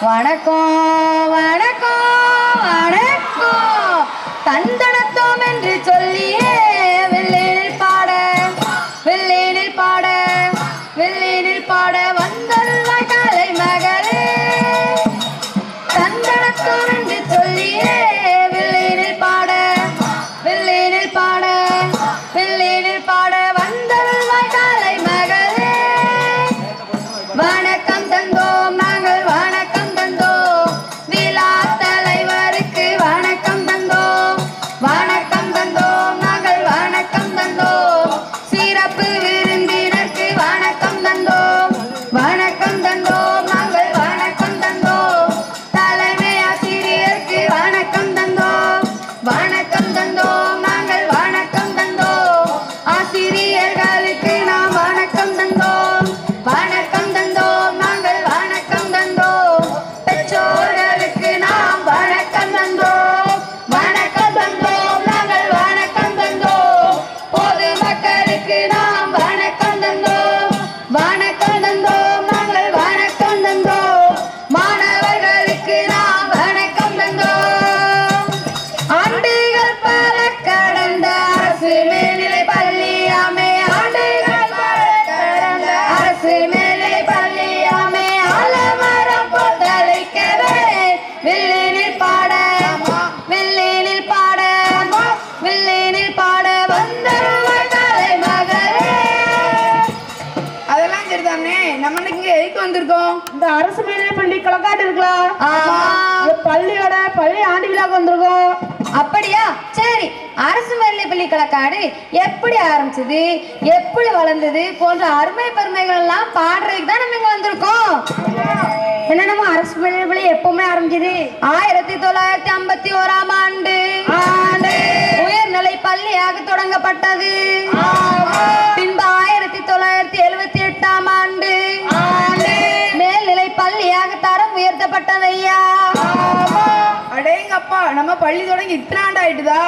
வணக்கம் வணக்கம் வணக்கம் தந்தனத்தோம் என்று சொல்லியே வெள்ளினில் பாட வெள்ளினில் பாட வெள்ளினில் பாட வந்தல்வாய் காலை மகளே தந்தனத்தோம் என்று சொல்லியே வெள்ளினில் பாட வெள்ளினில் பாட வெள்ளினில் பாட வந்தல்வாய் காலை மகளே வணக்கம் தந்தோம் நாங்கள் வணக்கம் தந்தோம் விழா தலைவருக்கு வணக்கம் தந்தோம் வணக்கம் தந்தோம் நாங்கள் வணக்கம் தந்தோம் சிறப்பு விருந்தினருக்கு வணக்கம் தந்தோம் வணக்கம் தந்தோம் நாங்கள் வணக்கம் தந்தோம் தலைமை ஆசிரியருக்கு வணக்கம் தந்தோம் வணக்கம் தந்தோம் நாங்கள் வணக்கம் தந்தோம் ஆசிரியர்களுக்கு நாம் வணக்கம் தந்தோம் வணக்கம் தந்தோம் நாங்கள் வணக்கம் தந்தோம் பெற்றோர்களுக்கு நாம் வணக்கம் தந்தோம் வணக்கம் தந்தோம் நாங்கள் வணக்கம் தந்தோம் பொது மக்களுக்கு நாம் வணக்கம் தந்தோம் வணக்கம் தந்தோம் நாங்கள் வணக்கம் தந்தோம் மாணவர்களுக்கு நாம் வணக்கம் தந்தோம் ஆண்டுகள் பல கடந்த அரசு மேல்நிலை பள்ளி ஆமே ஆண்டுகள் பல கடந்த அரசு மேல்நிலை பள்ளி ஆமே ஆலமரம் போட்டளிக்கவே வெள்ளினில் பாட வெள்ளினில் பாட வெள்ளினில் பாட வந்தல்வாய் காலை மகளே. அதெல்லாம் சரிதானே. நம்ம இங்க எதுக்கு வந்திருக்கோம்? இந்த அரசு மேல்நிலை பள்ளி களக்காடு இருக்கலாம். ஆமா. இந்த பள்ளியோட பள்ளி ஆண்டு விழாக்கு வந்திருக்கோம். அப்படியா? சரி, அரசு மேல்நிலைப்பள்ளி களக்காடு எப்படி ஆரம்பிச்சது, எப்படி வளர்ந்தது போன்ற அருமை பெருமைகள் எல்லாம் பாடுறதுக்கு தான் நம்ம இங்க வந்திருக்கோம். என்ன நம்ம அரசு மேல்நிலைப்பள்ளி எப்பவுமே ஆரம்பிச்சது 1951ஆம் ஆண்டு உயர்நிலை பள்ளியாக தொடங்கப்பட்டது. பின்பு 1978ஆம் ஆண்டு மேல்நிலை பள்ளியாக தரம் உயர்த்தப்பட்டது. ஐயா, அடேங்கப்பா, நம்ம பள்ளி தொடங்கி இத்தனை ஆண்டு ஆயிட்டுதா?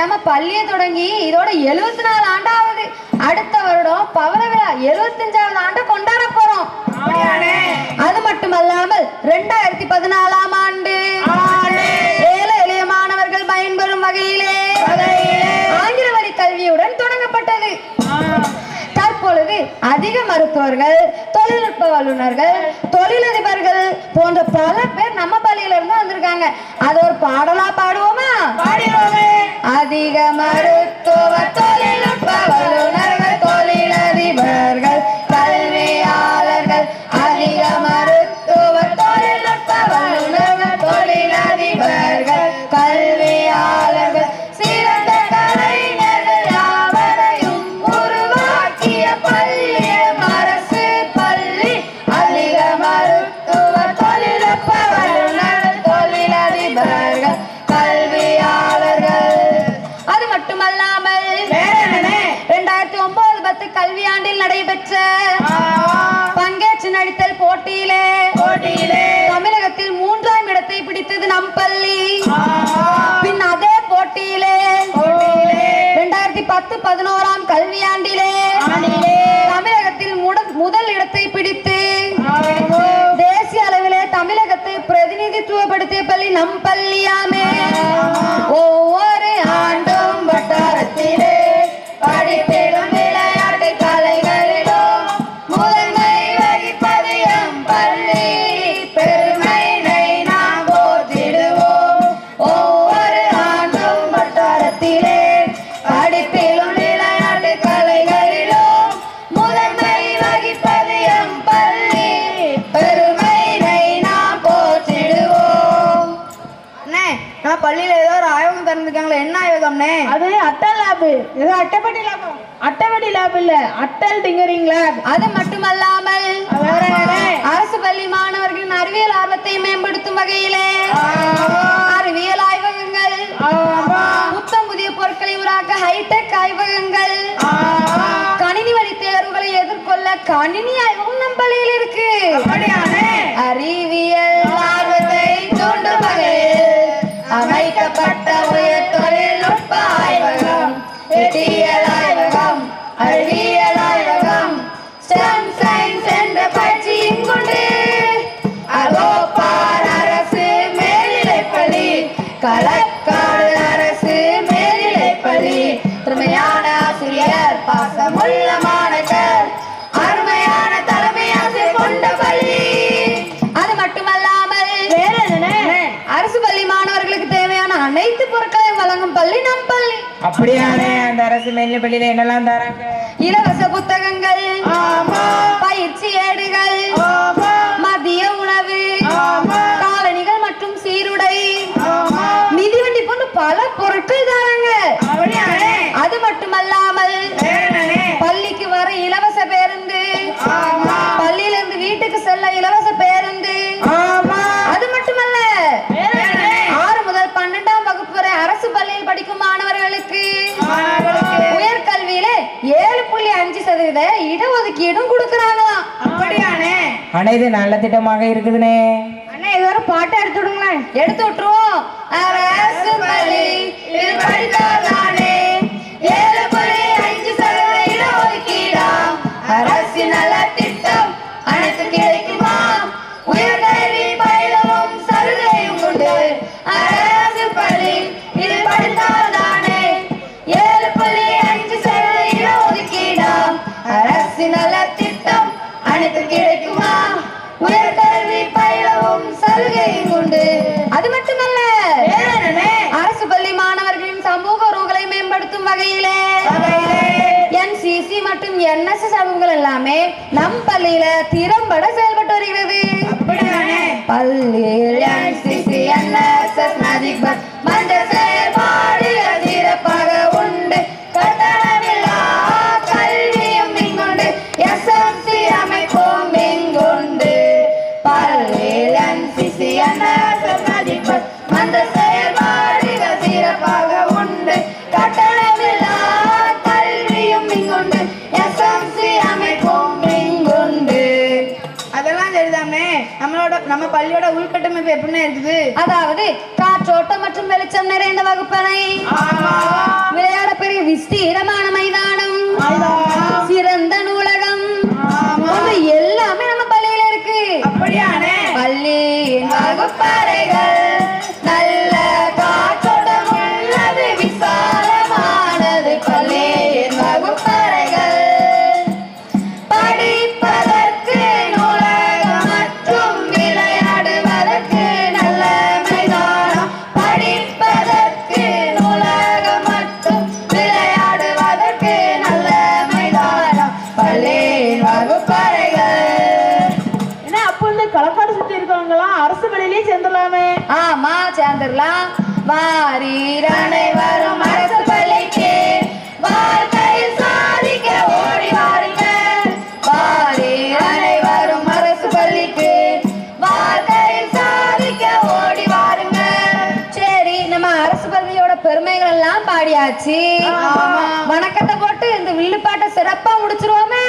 நம்ம பள்ளியை தொடங்கி இதோட 74 ஆண்டாவது. அடுத்த வருடம் பவள விழா 75வது ஆண்டு கொண்டாட போறோம். அது மட்டுமல்லாமல் 2014ஆம் ஆண்டு ஏழை எளிய மாணவர்கள் பயன்பெறும் வகையிலே ஆங்கில வழி கல்வியுடன் தொடங்கப்பட்டது. தற்பொழுது அதிக மருத்துவர்கள், தொழில்நுட்ப வல்லுநர்கள், தொழிலதிபர்கள் போன்ற பல பேர் நம்ம பள்ளியில இருந்து வந்திருக்காங்க. அது ஒரு பாடலா பாடுவோமா? அதிக மருத்துவ தொழில்நுட்ப வல்லுநர்கள், தொழிலதிபர்கள், கல்வியாளர்கள், அதிக மருத்துவ தொழில்நுட்ப வல்லுநர்கள், தொழிலதிபர்கள், கல்வியாளர்கள், சிறந்த கலைஞர்கள் யாவரையும் உருவாக்கிய பள்ளியம் அரசு பள்ளி. அதிக மருத்துவ தொழில்நுட்ப வல்லுநர்கள், தொழிலதிபர்கள், கல்வியாளர்கள். அது மட்டுமல்லாமல் 2009-10 கல்வியாண்டில் நடைபெற்ற பங்கேற்று நடித்தல் போட்டியிலே தமிழகத்தில் 3ஆம் இடத்தை பிடித்தது நம் பள்ளி. பின் அதே போட்டியிலே 2010-11ஆம் கல்வியாண்டிலே தமிழகத்தில் முதல் இடத்தை பிடித்து தேசிய அளவிலே தமிழகத்தை பிரதிநிதித்துவப்படுத்திய பள்ளி நம் பள்ளியாமே. ஒவ்வொரு ஆண்டும் வட்டாரத்திலே படிப்பிலும் விளையாட்டு கலைகளிலும் முதன்மை வகிப்பது எம் பள்ளி. பெருமையை நாம் போற்றிடுவோம். ஒவ்வொரு ஆண்டும் வட்டாரத்திலே படிப்பிலும் விளையாட்டு கலைகளிலும் முதன்மை வகிப்பது எம் பள்ளி. பெருமையை நாம் போற்றிடுவோம். அண்ணே, நம்ம பள்ளியில ஏதோ ஒரு ஆய்வகம் திறந்துருக்காங்களே, என்ன ஆய்வகம்னே? அது அட்டல் லேப். ஏதோ அட்டைப்பட்டி லேப். அட்டைப்பட்டி லேப் இல்ல, அட்டல் டிங்கரிங் லேப். அது மட்டுமல்லாமல் அரசு பள்ளி மாணவர்களின் அறிவியல் ஆர்வத்தை மேம்படுத்தும் வகையிலே அறிவியல் ஆய்வகங்கள், புத்தம் புதிய பொருட்களை உருவாக்க ஹைடெக் ஆய்வகங்கள், கணினி வழி தேர்வுகளை எதிர்கொள்ள கணினி ஆய்வகம் நம் பள்ளியில் இருக்கு. அறிவியல் ஆர்வத்தை தூண்டும் வகையில் அமைக்கப்பட்ட உயர் தொழில்நுட்ப ஆய்வகம், எட்டியல் ஆய்வகம், அறிவியல் ஆய்வகம், STEM சயின்ஸ் என்ற பயிற்சியும் கொண்டு அதோ அர்த்தமுள்ள மாணக்கர் அருமையான தலைமை ஆசிரியர் கொண்ட பள்ளி. அது மட்டுமல்லாமல் வேற என்ன அரசு பள்ளி மாணவர்களுக்கு தேவையான அனைத்து பொருட்களையும் வழங்கும் பள்ளி நம் பள்ளி. அப்படியானே அந்த அரசு மேல்நிலை பள்ளியில என்னெல்லாம் தராங்க? இலவச புத்தகங்கள், பயிற்சி ஏடுகள், மதிய உணவு, காலணிகள் மற்றும் சீருடை, மிதிவண்டி போன்ற பல பொருட்கள் தராங்க. அது மட்டுமல்லாமல் பள்ளிக்கு வர இலவச பேருந்து, பள்ளியிலிருந்து வீட்டுக்கு செல்ல இலவச பேருந்து, அது மட்டுமல்ல 6 முதல் 12ஆம் வகுப்பு வரை அரசு பள்ளியில் படிக்கும் மாணவர்களுக்கு உயர்கல்வியில 7.5% இடஒதுக்கீடும் கொடுக்கறாங்களாம். அப்படியானே ஆனா இது நல்ல திட்டமாக இருக்குதுனே. அண்ணா இது ஒரு பாட்டை எடுத்து விடுங்களேன். எடுத்து விட்டுருவோம். அரசு பள்ளி படித்தாலே 7.5% இடஒதுக்கீடாம். அரசு நல்ல திட்டம் அனைத்து கிடைக்குமா? உயர்கல்வி பயிலவும் சலுகையும் உண்டு. அரசு பள்ளி இது படித்தால்தானே 7.5% இடஒதுக்கீடாம். அரசு நல்ல திட்டம் அனைத்து கிடைக்குமா? உயர்கல்வி பயிலவும் சலுகையும் உண்டு. அது மட்டுமல்ல அரசு பள்ளி மாணவர்களின் சமூக உறவுகளை மேம்படுத்தும் வகையிலே NCC மற்றும் NSS அமைப்புகள் எல்லாமே நம் பள்ளியில திறம்பட செயல்பட்டு வருகிறது. பள்ளியில் NCC NSS மதிப்பெண் மன்ற செயல்பாடுகள் சிறப்பாக உண்டு. கட்டணமில்லா கல்வியும் இங்குண்டு. SMC அமைப்பும் இங்குண்டு. பள்ளியில் NCC NSS மதிப்பெண் மன்ற செயல்பாடுகள் சிறப்பாக உண்டு. கட்டணமில்லா கல்வியும் இங்குண்டு. SMC அமைப்பும் இங்குண்டு. அதெல்லாம் சரிதானே. நம்ம பள்ளியோட உள்கட்டமைப்பு எப்படின்னு இருக்குது? அதாவது காற்றோட்டம் மற்றும் வெளிச்சம் நிறைந்த வகுப்பறை, விளையாட பெரிய விஸ்தீரமான மைதானம், சிறந்த நூலகம், எல்லாமே நம்ம பள்ளியில இருக்கு. அப்படியானே பள்ளியின் வகுப்பறைகள் நல்ல காற்றோட்டம் உள்ளது, விசாலமானது. பள்ளியின் வகுப்பறைகள் படிப்பதற்கு நூலகம் மற்றும் விளையாடுவதற்கு நல்ல மைதானம். படிப்பதற்கு நூலகம் மற்றும் விளையாடுவதற்கு நல்ல மைதானம். பள்ளியின் வகுப்பறைகள். என்ன அப்போ இந்த களக்காடு சுத்தி இருக்கவங்கலாம் அரசு பள்ளியிலேயே சேர்ந்துடலாமே? ஆமா, சேர்ந்துடலாம். வாரீர் அனைவரும் அரசு பள்ளிக்கு, வாழ்க்கையில் சாதிக்க ஓடி வாருங்க. வாரீர் அனைவரும் அரசு பள்ளிக்கு, வாழ்க்கையில் சாதிக்க ஓடி வாருங்க. சரி, நம்ம அரசு பள்ளியோட பெருமைகள் எல்லாம் பாடியாச்சு. வணக்கத்தை போட்டு இந்த வில்லுப்பாட்டை சிறப்பா முடிச்சிருவோமே.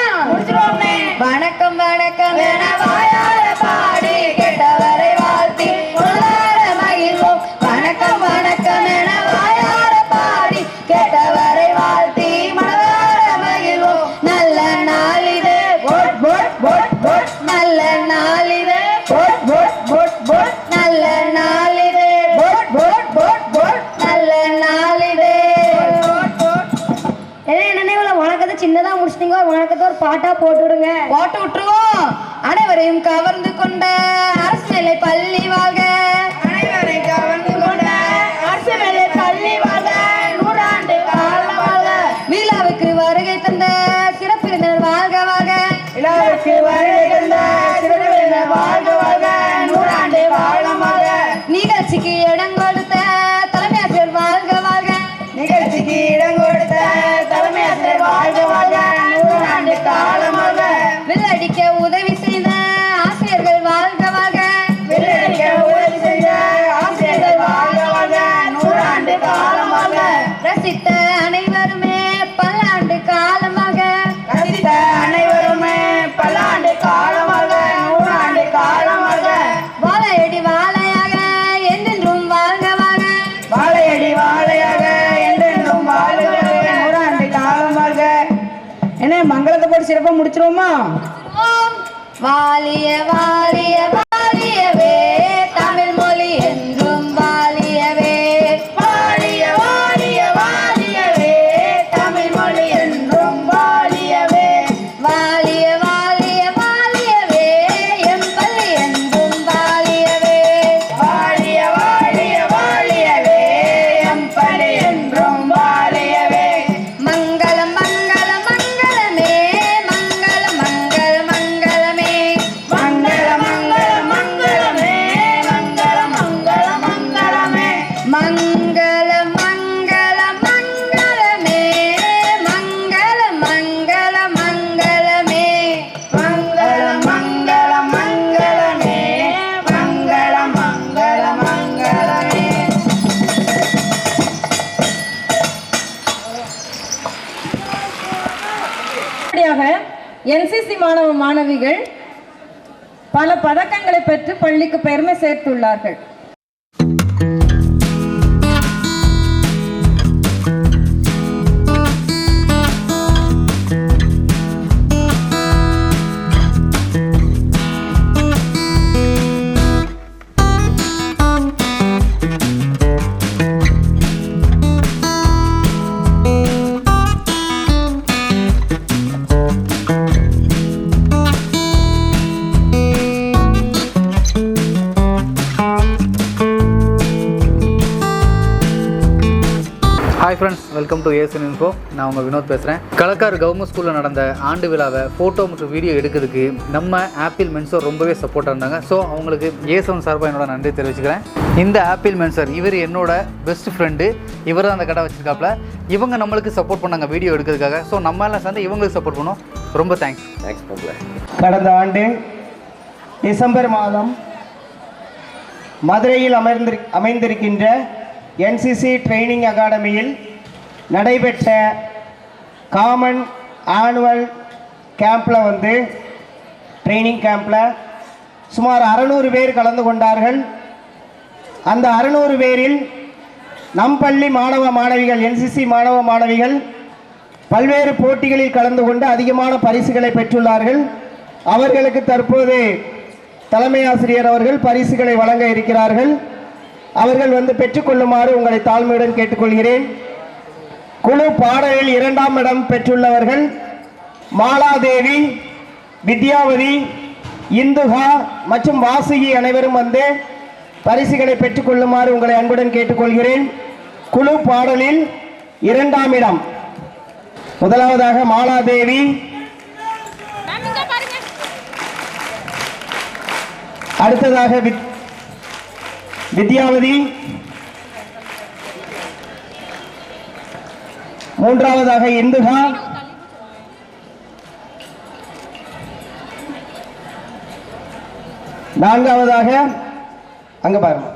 வணக்கம் வணக்கம் என வாயார பாடி கேட்டவரை வாழ்த்தி உள்ளார மகிழ்வோம். வணக்கம் வணக்கம் என வாயார பாடி கேட்டவரை வாழ்த்தி மனதார மகிழ்வோம். நல்ல நாளிது நல்ல நாளிது நல்ல நாளிது நல்ல நாளிது. என்ன இவ்வளவு வணக்கத்தை சின்னதா முடிச்சிட்டீங்க, வணக்கத்தை ஒரு பாட்டா போட்டு விடுங்க. போட்டு விட்டுருவோம். அனைவரையும் கவர்ந்து கொண்ட அரசு நிலை பள்ளி வாழ்க. அனைவரையும் கவர்ந்து கொண்ட அரசு மேலே பள்ளி வாழ்க, 100 ஆண்டு காலம் வாழ்க. விழாவுக்கு வருகை தந்த சிறப்பு விருந்தினர் வாழ்க வாழ்க. விழாவுக்கு வருகை தந்த சிறப்பு விருந்தினர் வாழ்க வாழ்க, 100 ஆண்டு காலம் வாழ்க. நிகழ்ச்சிக்கு இடம் கொடுத்த தலைமை ஆசிரியர் வாழ்க வாழ்க. நிகழ்ச்சிக்கு இடம் கொடுத்த தலைமை ஆசிரியர் வாழ்க வாழ்க, 100 ஆண்டு காலம் வாழ்க. வில்லடிக்க உதவி செய்த ஆசிரியர்கள் வாழ்க வாழ்க. வில்லடிக்க உதவி செய்த ஆசிரியர்கள் வாழ்க வாழ்க, 100 ஆண்டு காலம் வாழ்க. ரசித்த அனைவருமே பல்லாண்டு காலமாக. ரசித்த அனைவருமே பல்லாண்டு காலம் வாழ்க, 100 ஆண்டு காலம் வாழ்க. வாழையடி வாழையாக என்றென்றும் வாழ்க வாழ்க. வாழையடி வாழையாக என்றென்றும் வாழ்க வாழ்க, 100 ஆண்டு காலம் வாழ்க. என்ன மங்களத்தை போட்டு சிறப்பா முடிச்சிருவோமா? ஓம் வாலிய வாலிய வாலியவே, தமிழ் மொழி என்றும் வாலியவே. வாழிய வாழிய வாழியவே, தமிழ் மொழி என்றும் வாழிய NCC மாணவ மாணவிகள் பல பதக்கங்களை பெற்று பள்ளிக்கு பெருமை சேர்த்துள்ளார்கள். Hi friends, welcome to ASN info. நான் உங்கள் வினோத் பேசுகிறேன். களக்காடு கவர்மெண்ட் ஸ்கூலில் நடந்த ஆண்டு விழாவை ஃபோட்டோ மற்றும் வீடியோ எடுக்கிறதுக்கு நம்ம ஆப்பிள் மென்சர் ரொம்பவே சப்போர்ட்டாக இருந்தாங்க. ஸோ அவங்களுக்கு ஏஎஸ்என் சார்பாக என்னோட நன்றி தெரிவிச்சுக்கிறேன். இந்த ஆப்பிள் மென்சர் இவர் என்னோட பெஸ்ட் ஃப்ரெண்டு. இவர் தான் அந்த கடை வச்சுருக்காப்புல. இவங்க நம்மளுக்கு சப்போர்ட் பண்ணாங்க வீடியோ எடுக்கிறதுக்காக. ஸோ நம்ம எல்லாம் சேர்ந்து இவங்களுக்கு சப்போர்ட் பண்ணோம். ரொம்ப தேங்க்ஸ். கடந்த ஆண்டு டிசம்பர் மாதம் மதுரையில் அமைந்திருக்கின்ற NCC ட்ரைனிங் அகாடமியில் நடைபெற்ற காமன் ஆனுவல் கேம்பில் ட்ரைனிங் கேம்பில் சுமார் 600 பேர் கலந்து கொண்டார்கள். அந்த 600 பேரில் நம் பள்ளி மாணவ மாணவிகள் NCC மாணவ மாணவிகள் பல்வேறு போட்டிகளில் கலந்து கொண்டு அதிகமான பரிசுகளை பெற்றுள்ளார்கள். அவர்களுக்கு தற்போது தலைமை ஆசிரியர் அவர்கள் பரிசுகளை வழங்க இருக்கிறார்கள். அவர்கள் பெற்றுக்கொள்ளுமாறு உங்களை தாழ்மையுடன் கேட்டுக்கொள்கிறேன். குழு பாடலில் 2ஆம் இடம் பெற்றுள்ளவர்கள் மாலாதேவி, வித்யாவதி, இந்துகா மற்றும் வாசுகி அனைவரும் பரிசுகளை பெற்றுக்கொள்ளுமாறு உங்களை அன்புடன் கேட்டுக்கொள்கிறேன். குழு பாடலில் 2ஆம் இடம் முதலாவதாக மாலாதேவி, அடுத்ததாக வித்யாவதி, மூன்றாவதாக இந்துகா, நான்காவதாக அங்க பாருங்க,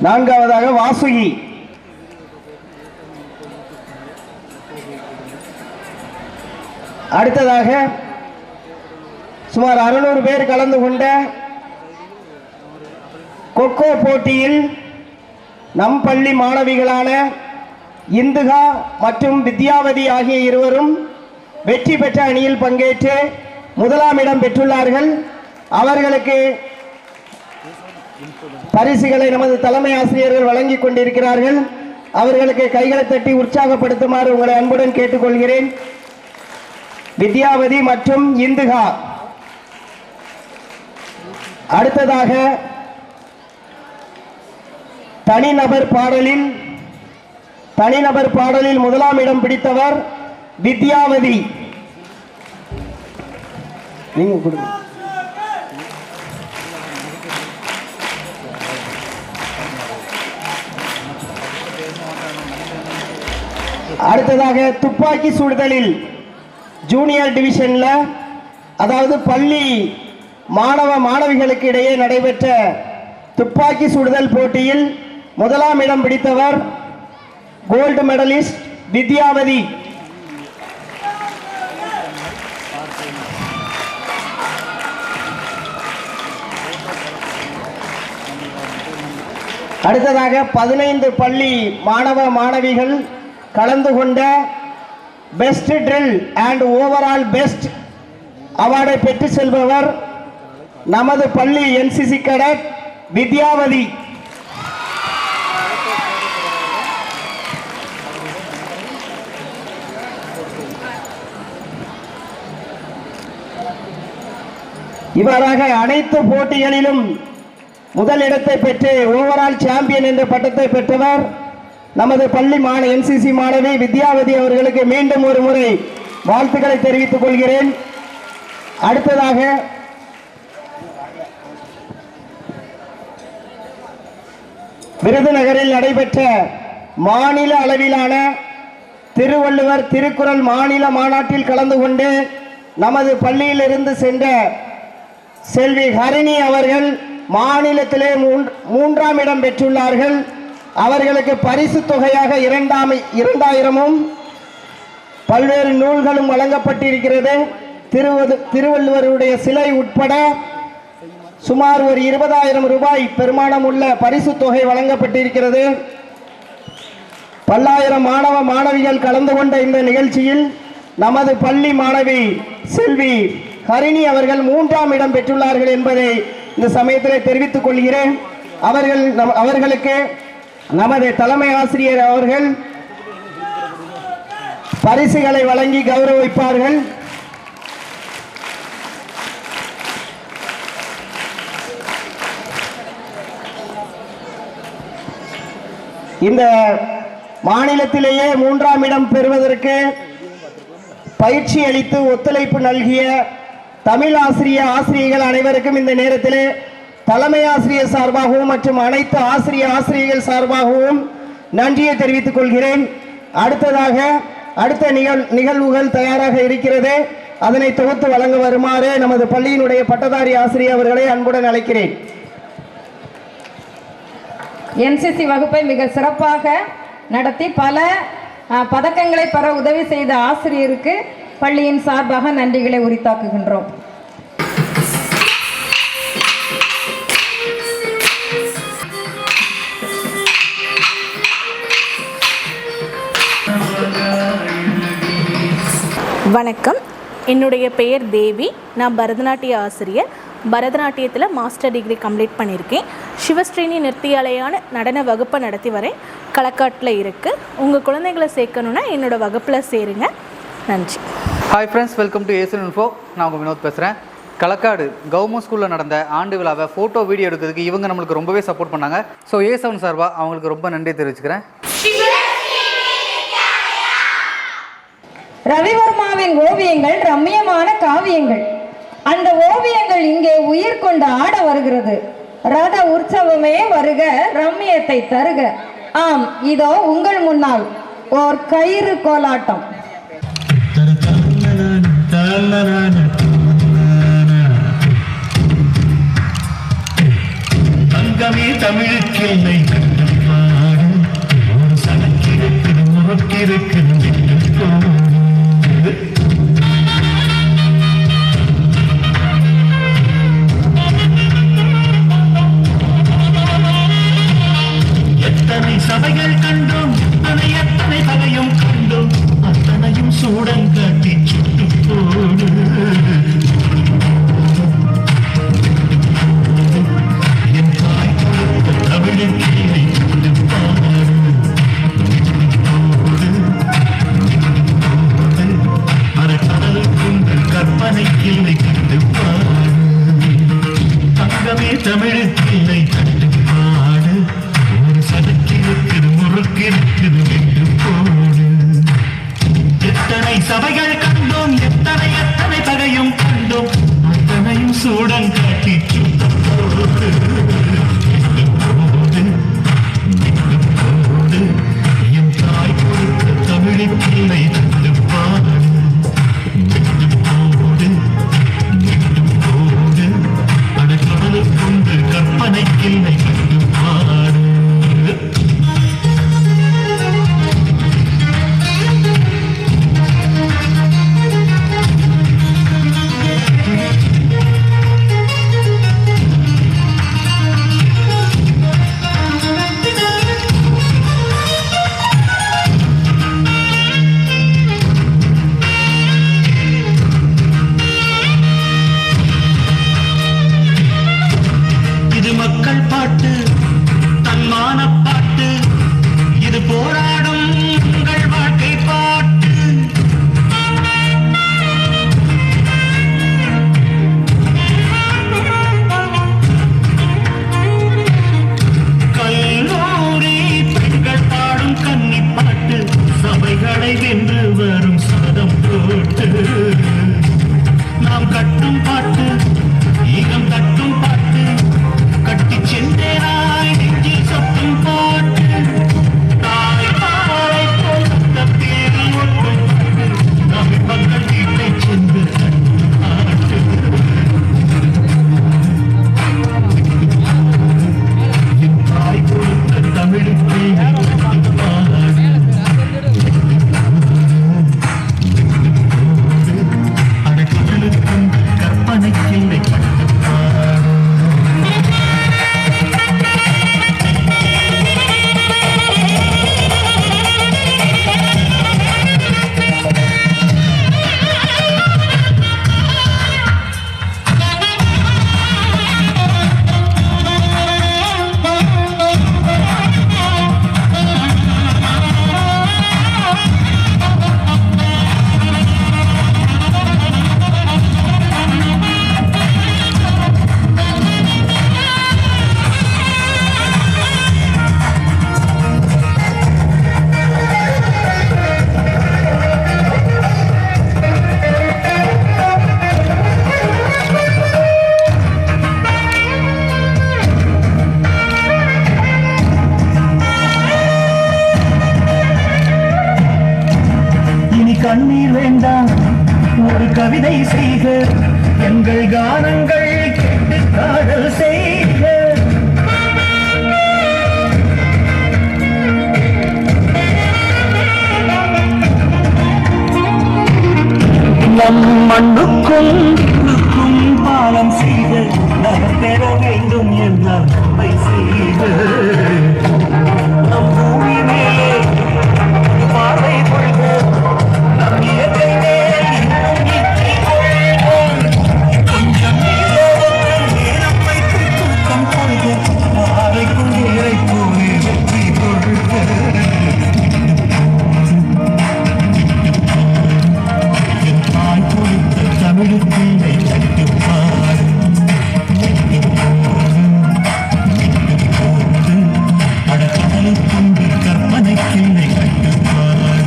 நான்காவதாக வாசுகி, அடுத்ததாக சுமார் 600 பேர் கலந்து கொண்ட கொக்கோ போட்டியில் நம் பள்ளி மாணவிகளான இந்துகா மற்றும் வித்யாவதி ஆகிய இருவரும் வெற்றி பெற்ற அணியில் பங்கேற்று 1ஆம் இடம் பெற்றுள்ளார்கள். அவர்களுக்கு பரிசுகளை நமது தலைமை ஆசிரியர்கள் வழங்கிக் கொண்டிருக்கிறார்கள். அவர்களுக்கு கைகளை தட்டி உற்சாகப்படுத்துமாறு உங்களை அன்புடன் கேட்டுக்கொள்கிறேன். வித்யாவதி மற்றும் இந்துகா. அடுத்ததாக தனிநபர் பாடலில் 1ஆம் இடம் பிடித்தவர் வித்யாவதி. நீங்க கொடுங்க. அடுத்ததாக துப்பாக்கி சுடுதலில் ஜூனியர் டிவிஷன்ல, அதாவது பள்ளி மாணவ மாணவிகளுக்கு இடையே நடைபெற்ற துப்பாக்கி சுடுதல் போட்டியில் 1ஆம் இடம் பிடித்தவர் கோல்டு மெடலிஸ்ட் வித்யாவதி. அடுத்ததாக 15 பள்ளி மாணவ மாணவிகள் கலந்து கொண்ட best drill and overall best அவார்டை பெற்று செல்பவர் நமது பள்ளி NCC கேடட் வித்யாவதி. இவ்வாறாக அனைத்து போட்டிகளிலும் முதலிடத்தை பெற்று ஓவரால் சாம்பியன் என்ற பட்டத்தை பெற்றவர் நமது பள்ளி NCC மாணவி வித்யாவதி அவர்களுக்கு மீண்டும் ஒரு முறை வாழ்த்துக்களை தெரிவித்துக் கொள்கிறேன். அடுத்ததாக விருதுநகரில் நடைபெற்ற மாநில அளவிலான திருவள்ளுவர் திருக்குறள் மாநில மாநாட்டில் கலந்து கொண்டு நமது பள்ளியிலிருந்து சென்ற செல்வி ஹரிணி அவர்கள் மாநிலத்திலே 3ஆம் இடம் பெற்றுள்ளார்கள். அவர்களுக்கு பரிசு தொகையாக 2000ம் பல்வேறு நூல்களும் வழங்கப்பட்டிருக்கிறது. திருவள்ளுவருடைய சிலை உட்பட சுமார் ஒரு 20,000 ரூபாய் பெருமானம் உள்ள பரிசு தொகை வழங்கப்பட்டிருக்கிறது. பல்லாயிரம் மாணவ மாணவிகள் கலந்து கொண்ட இந்த நிகழ்ச்சியில் நமது பள்ளி மாணவி செல்வி ஹரிணி அவர்கள் 3ஆம் இடம் பெற்றுள்ளார்கள் என்பதை இந்த சமயத்தில் தெரிவித்துக் கொள்கிறேன். அவர்களுக்கு நமது தலைமை ஆசிரியர் அவர்கள் பரிசுகளை வழங்கி கௌரவிப்பார்கள். இந்த மாநிலத்திலேயே 3ஆம் இடம் பெறுவதற்கு பயிற்சி அளித்து ஒத்துழைப்பு நல்கிய தமிழ் ஆசிரியர்கள் அனைவருக்கும் இந்த நேரத்தில் தலைமை ஆசிரியர் சார்பாகவும் மற்றும் அனைத்து ஆசிரியர்கள் சார்பாகவும் நன்றியை தெரிவித்துக் கொள்கிறேன். அடுத்ததாக அடுத்த நிகழ்வுகள் தயாராக இருக்கிறது. அதனை தொகுத்து வழங்க வருமாறு நமது பள்ளியினுடைய பட்டதாரி ஆசிரியர் அவர்களை அன்புடன் அழைக்கிறேன். என்சிசி வகுப்பை மிக சிறப்பாக நடத்தி பல பதக்கங்களை பெற உதவி செய்த ஆசிரியருக்கு பள்ளியின் சார்பாக நன்றிகளை உரித்தாக்குகின்றோம். வணக்கம், என்னுடைய பெயர் தேவி. நான் பரதநாட்டிய ஆசிரியர். பரதநாட்டியத்தில் மாஸ்டர் டிகிரி கம்ப்ளீட் பண்ணியிருக்கேன். சிவஸ்ரீனி நிறுத்தியாலையான நடன வகுப்பை நடத்தி வரேன். களக்காட்டில் இருக்குது. உங்கள் குழந்தைகளை சேர்க்கணுன்னா என்னோடய வகுப்பில் சேருங்க. நன்றி. Hi friends, welcome to ASN info. நான் உங்கள் வினோத் பேசுகிறேன். களக்காடு கவர்மெண்ட் ஸ்கூலில் நடந்த ஆண்டு விழாவை ஃபோட்டோ வீடியோ எடுக்கிறதுக்கு இவங்க நம்மளுக்கு ரொம்பவே சப்போர்ட் பண்ணாங்க. ஸோ ஏ7 சார்பாக அவங்களுக்கு ரொம்ப நன்றி தெரிவிச்சுக்கிறேன். ரவிவர்மாவின் ஓவியங்கள் ரம்மியமான காவியங்கள். அந்த ஓவியங்கள் இங்கே உயிர் கொண்டு ஆட வருகிறது. ரத உற்சவமே வருக, ரம்மியத்தை தருக. ஆம், இதோ உங்கள் முன்னால் ஓர் கயிறு கோலாட்டம். தங்கமே தமிழுக்கில்லை கட்டுப்பாடு, ஒரு சனக்கிருக்கு முறுக்கிருக்கு. எத்தனை சபைகள் கண்டோம், எத்தனை பகையும் கண்டோம், அத்தனையும் சூடம் காட்டி சுட்டு போடு. என் தாய் கொடுத்த தமிழுக்கு கற்பனைக்கில்லை கட்டுப்பாடு. தங்கமே தமிழுக்கில்லை கட்டுப்பாடு, ஒரு சதுக்கி இருக்குது முறுக்கு இருக்குது வென்று போடு. எத்தனை சபைகள் கண்டோம், எத்தனை பகையும் கண்டோம், அத்தனையும் சூடம் காட்டி சுட்டு போடு. என் தாய் கொடுத்த தமிழுக்கில்லை கட்டுப்பாடு. கொண்டு கற்பனைக்கில்லை கட்டுப்பாடு. கண்ணீர் வேண்டாம், ஒரு கவிதை செய்க, எங்கள் கானங்கள் கேட்டு காதல் செய்க. நம் மண்ணுக்கும் பாலம் செய்த நகர் பெற வேண்டும் என்றால் செய்த நம் பூமி மேலே பார்வை கொள்க, நம் இயற்கை மேல் இன்னும் இச்சை கொள்வோம். கொஞ்சம் நேரம் வைத்து தூக்கம் கொள்க, அறைக்குள் ஏறை போய் வெற்றி கொள்க. தமிழுக்குள்ளே கட்டுப்பாடு, அடக்கடலுக்குண்டு கற்பனைக்கில்லை கட்டுப்பாடு.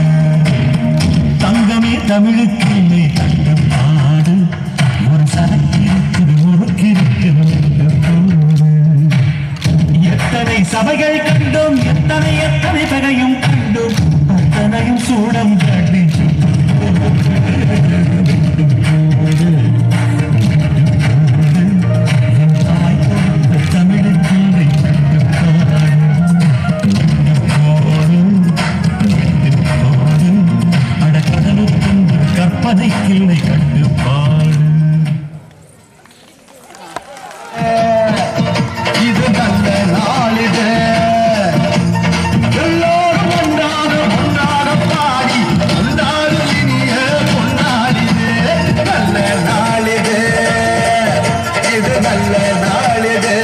தங்கமே தமிழுக்கில்லை கட்டுப்பாடு, ஒரு சரக்கிருக்குது முறுக்கிருக்குது. எத்தனை சபைகள் கண்டோம், எத்தனை எத்தனை பகையும் கண்டோம், அத்தனையும் சூடம் காட்டி கற்பனைக்கில்லை கட்டுப்பாடு. இது நல்ல நாளிது, எல்லோரும் ஒன்றாக ஒன்றாக பாடி கொண்டாடும் இனிய பொன்னாளிது. நல்ல நாளிது, இது நல்ல நாளிது.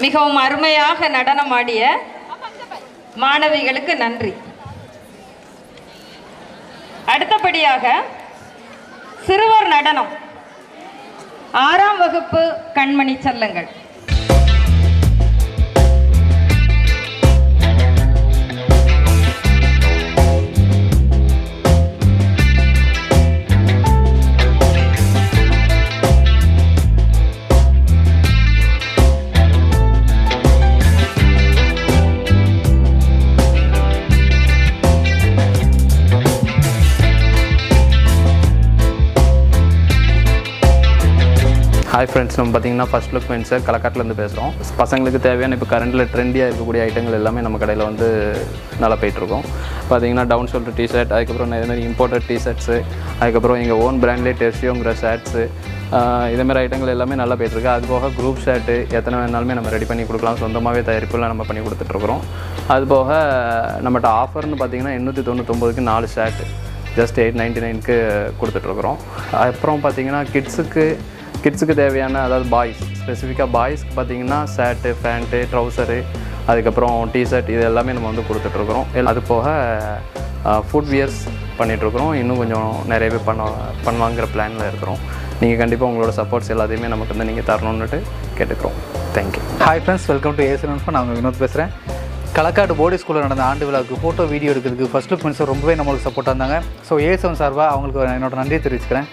மிகவும் அருமையாக நடனமாடிய மாணவிகளுக்கு நன்றி. அடுத்தபடியாக சிறுவர் நடனம் 6ஆம் வகுப்பு கண்மணி செல்லங்கள். ஹாய் ஃப்ரெண்ட்ஸ், நம்ம பார்த்தீங்கன்னா ஃபர்ஸ்ட் லுக் மென்ஸர் களக்காட்டிலேருந்து பேசுகிறோம். பசங்களுக்கு தேவையான இப்போ கரண்டில் ட்ரெண்டியாக இருக்கக்கூடிய ஐட்டங்கள் எல்லாமே நம்ம கடையில் வந்து நல்லா போயிட்டுருக்கோம். பார்த்தீங்கன்னா டவுன் ஷோல்டர் டிஷர்ட், அதுக்கப்புறம் இதேமாதிரி இம்போர்ட்டட் டிஷர்ட்ஸு, அதுக்கப்புறம் எங்கள் ஓன் பிராண்ட்லேயே டெர்ஷியோங்கிற ஷர்ட்ஸு, இதேமாதிரி ஐட்டங்கள் எல்லாமே நல்லா போயிட்டுருக்கு. அது போக குரூப் ஷர்ட்டு எத்தனை வேணாலுமே நம்ம ரெடி பண்ணி கொடுக்கலாம். சொந்தமாகவே தயாரிப்புலாம் நம்ம பண்ணி கொடுத்துட்ருக்குறோம். அது போக நம்மகிட்ட ஆஃபர்னு பார்த்தீங்கன்னா 899க்கு 4 ஷர்ட்டு ஜஸ்ட் 899க்கு கொடுத்துட்ருக்குறோம். அப்புறம் பார்த்தீங்கன்னா கிட்ஸுக்கு தேவையான, அதாவது பாய்ஸ் ஸ்பெசிஃபிக்காக பாய்ஸ்க்கு பார்த்தீங்கன்னா ஷர்ட்டு, பேண்ட்டு, ட்ரௌசரு, அதுக்கப்புறம் டிஷர்ட் இது எல்லாமே நம்ம வந்து கொடுத்துட்ருக்குறோம். அது போக ஃபுட் வியர்ஸ் பண்ணிகிட்ருக்குறோம். இன்னும் கொஞ்சம் நிறையவே பண்ணுவாங்கிற பிளானில் இருக்கிறோம். நீங்கள் கண்டிப்பாக உங்களோட சப்போர்ட்ஸ் எல்லாத்தையுமே நமக்கு வந்து நீங்கள் தரணுன்னுட்டு கேட்டுக்கிறோம். Thank you. Hi friends, welcome to Asian info. நான் வினோத் பேசுகிறேன். களக்காடு போர்டு ஸ்கூலில் நடந்த ஆண்டு விழாவுக்கு ஃபோட்டோ வீடியோ எடுக்கிறதுக்கு ஃபர்ஸ்ட் லுக் மென்ஸர் ரொம்பவே நம்மளுக்கு சப்போர்ட்டாக இருந்தாங்க. ஸோ ஏசவன் சார்பாக அவங்களுக்கு என்னோட நன்றியை தெரிவிச்சுக்கிறேன்.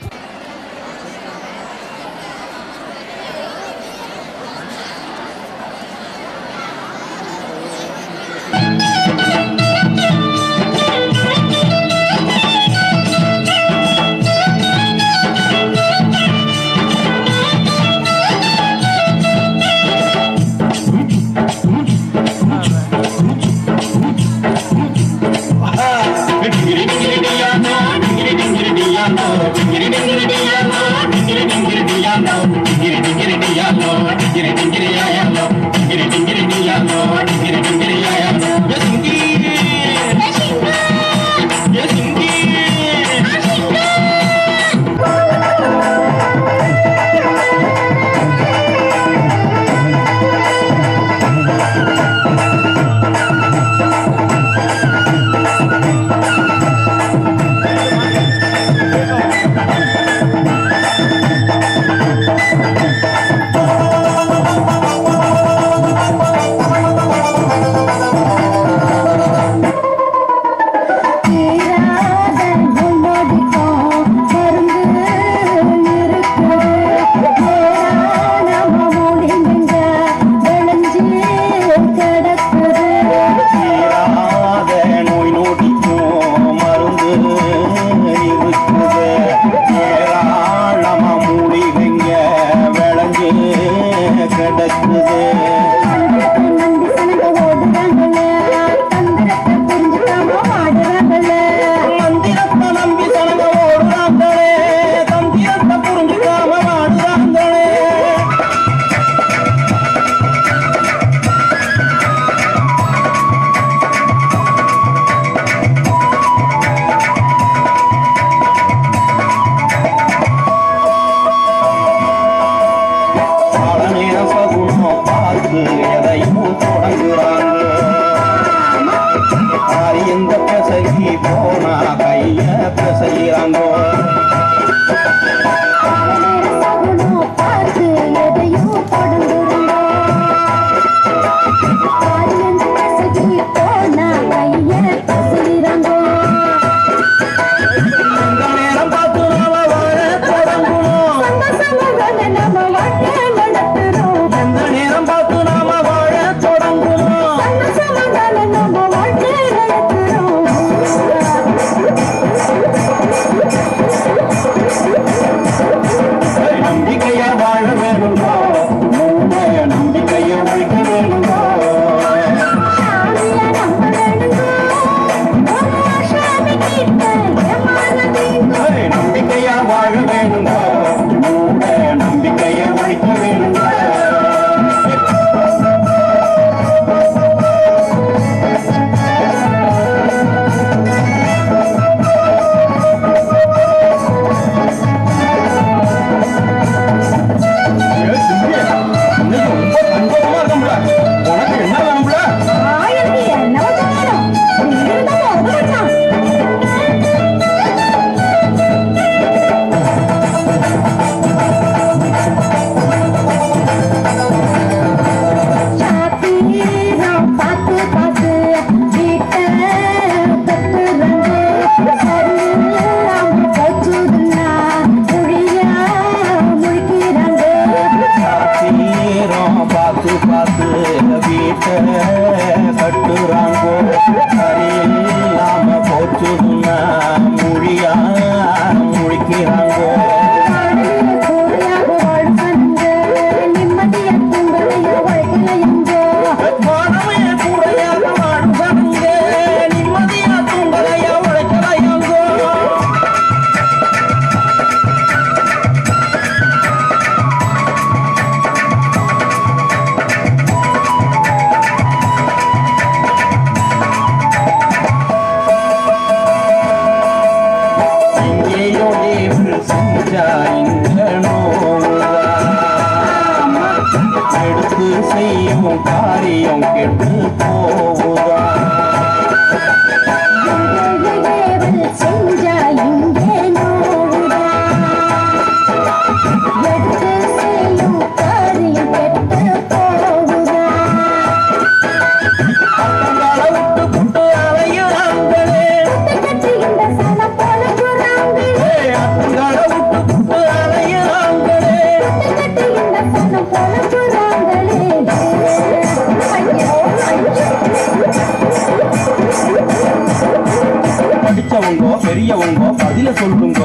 பெரியவங்க பதில சொல்லுங்க.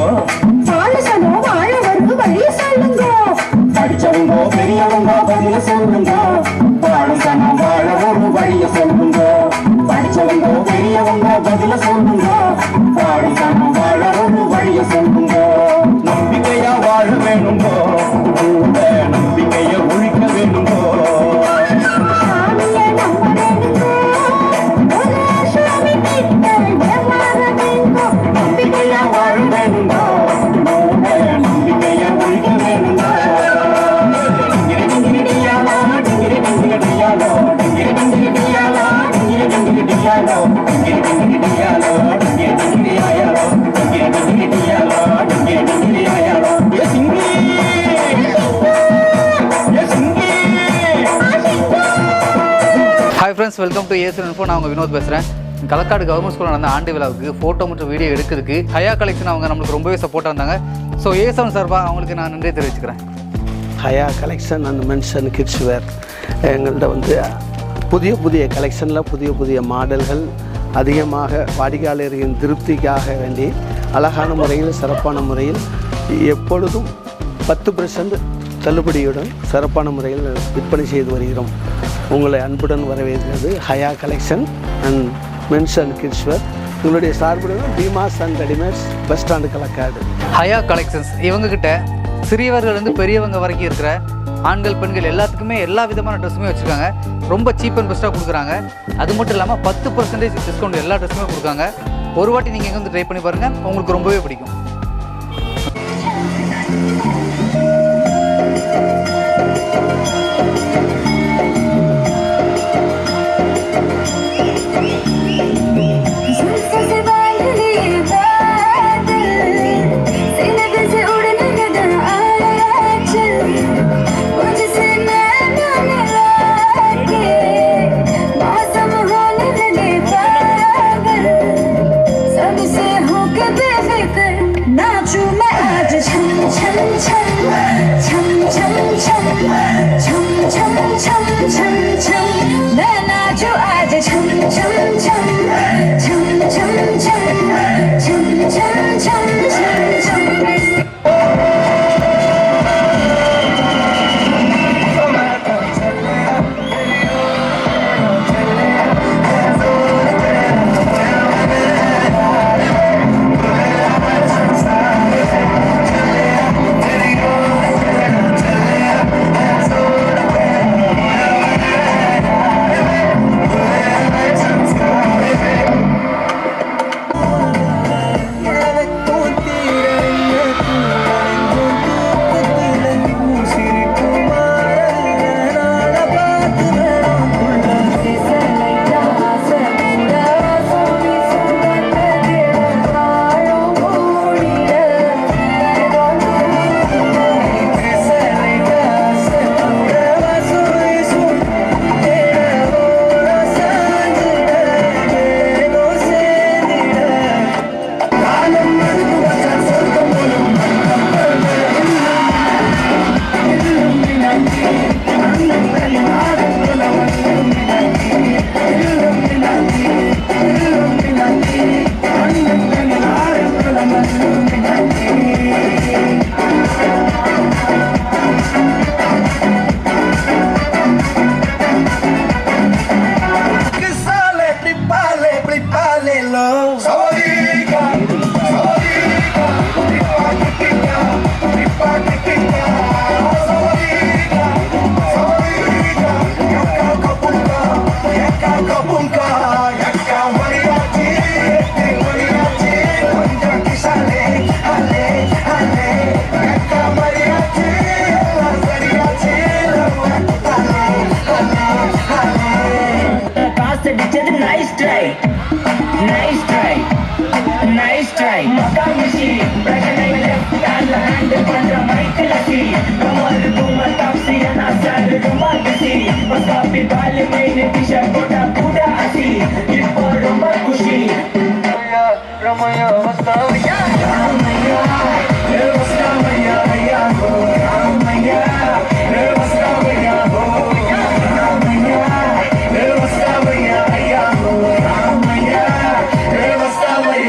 வாழ சொன்னோம் வாழ வருது வழிய சொல்லுங்க. படிச்சவங்க பெரியவங்க பதில சொல்லுங்க. வாழ சொன்னோம் வாழ ஒரு வழிய சொல்லுங்க. படிச்சவங்க பெரியவங்க பதில சொல்லுங்க. வாழ சொன்னோம் வாழ ஒரு வழிய சொல்லுங்க. நம்பிக்கையா வாழ வேணுங்க. நம்பிக்கைய ஒழிக்க வேணுங்க. Hi friends, welcome to ASN info. நான் உங்கள் வினோத் பேசுகிறேன். களக்காடு கவர்மெண்ட் ஸ்கூலில் நடந்த ஆண்டு விழாவுக்கு ஃபோட்டோ மற்றும் வீடியோ எடுக்கிறதுக்கு ஹயா கலெக்ஷன் அவங்க நம்மளுக்கு ரொம்பவே சப்போர்ட்டாக இருந்தாங்க. ஸோ ஏசன் சார்பாக அவங்களுக்கு நான் நன்றி தெரிவிச்சுக்கிறேன். Haya collection and mens and kids wear எங்கள்கிட்ட வந்து புதிய புதிய கலெக்ஷனில் புதிய புதிய மாடல்கள் அதிகமாக வாடிக்கையாளர்களின் திருப்திக்காக வேண்டி அழகான முறையில் சிறப்பான முறையில் எப்பொழுதும் 10% தள்ளுபடியுடன் சிறப்பான முறையில் விற்பனை செய்து வருகிறோம். உங்களை அன்புடன் வரவேற்கிறது Haya collection and mens and kids wear. உங்களுடைய சார்புடன் டிமாஸ் and readymades bus stand Kalakkad. Haya collections இவங்ககிட்ட சிறியவர்கள் பெரியவங்க வரைக்கும் இருக்கிற ஆண்கள் பெண்கள் எல்லாத்துக்குமே எல்லா விதமான ட்ரெஸ்ஸுமே வச்சுருக்காங்க. ரொம்ப சீப் அண்ட் பெஸ்ட்டாக கொடுக்குறாங்க. அது மட்டும் இல்லாமல் 10% டிஸ்கவுண்ட் எல்லா ட்ரெஸ்ஸுமே கொடுக்காங்க. ஒரு வாட்டி நீங்கள் இங்கே வந்து ட்ரை பண்ணி பாருங்கள், உங்களுக்கு ரொம்பவே பிடிக்கும்.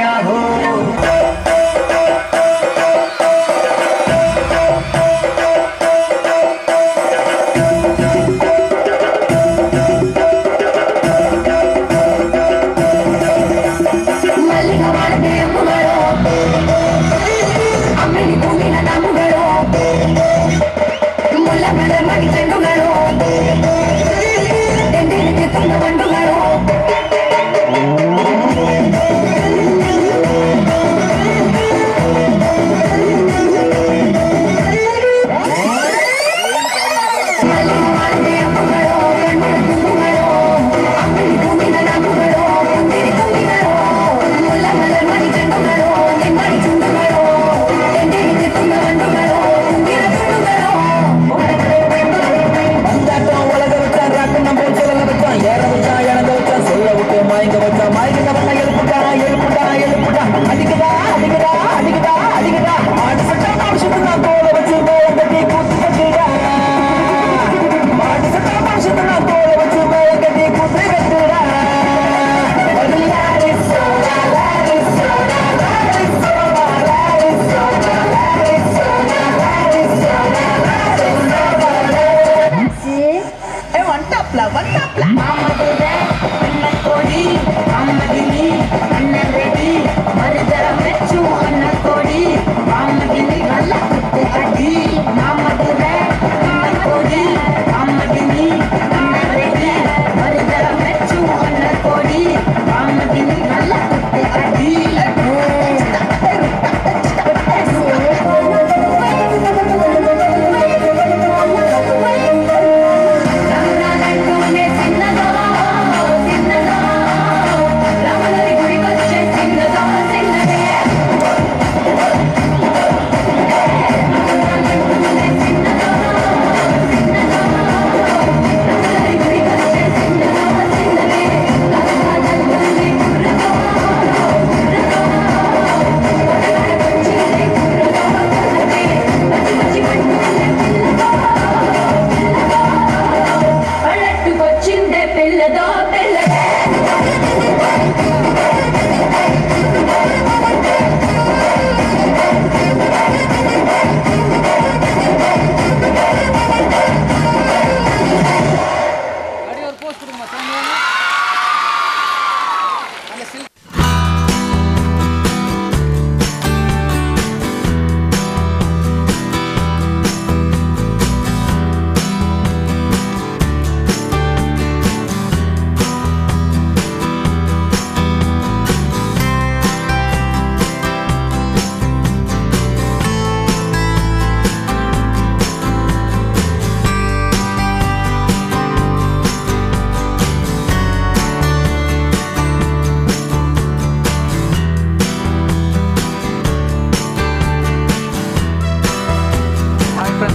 Yahoo!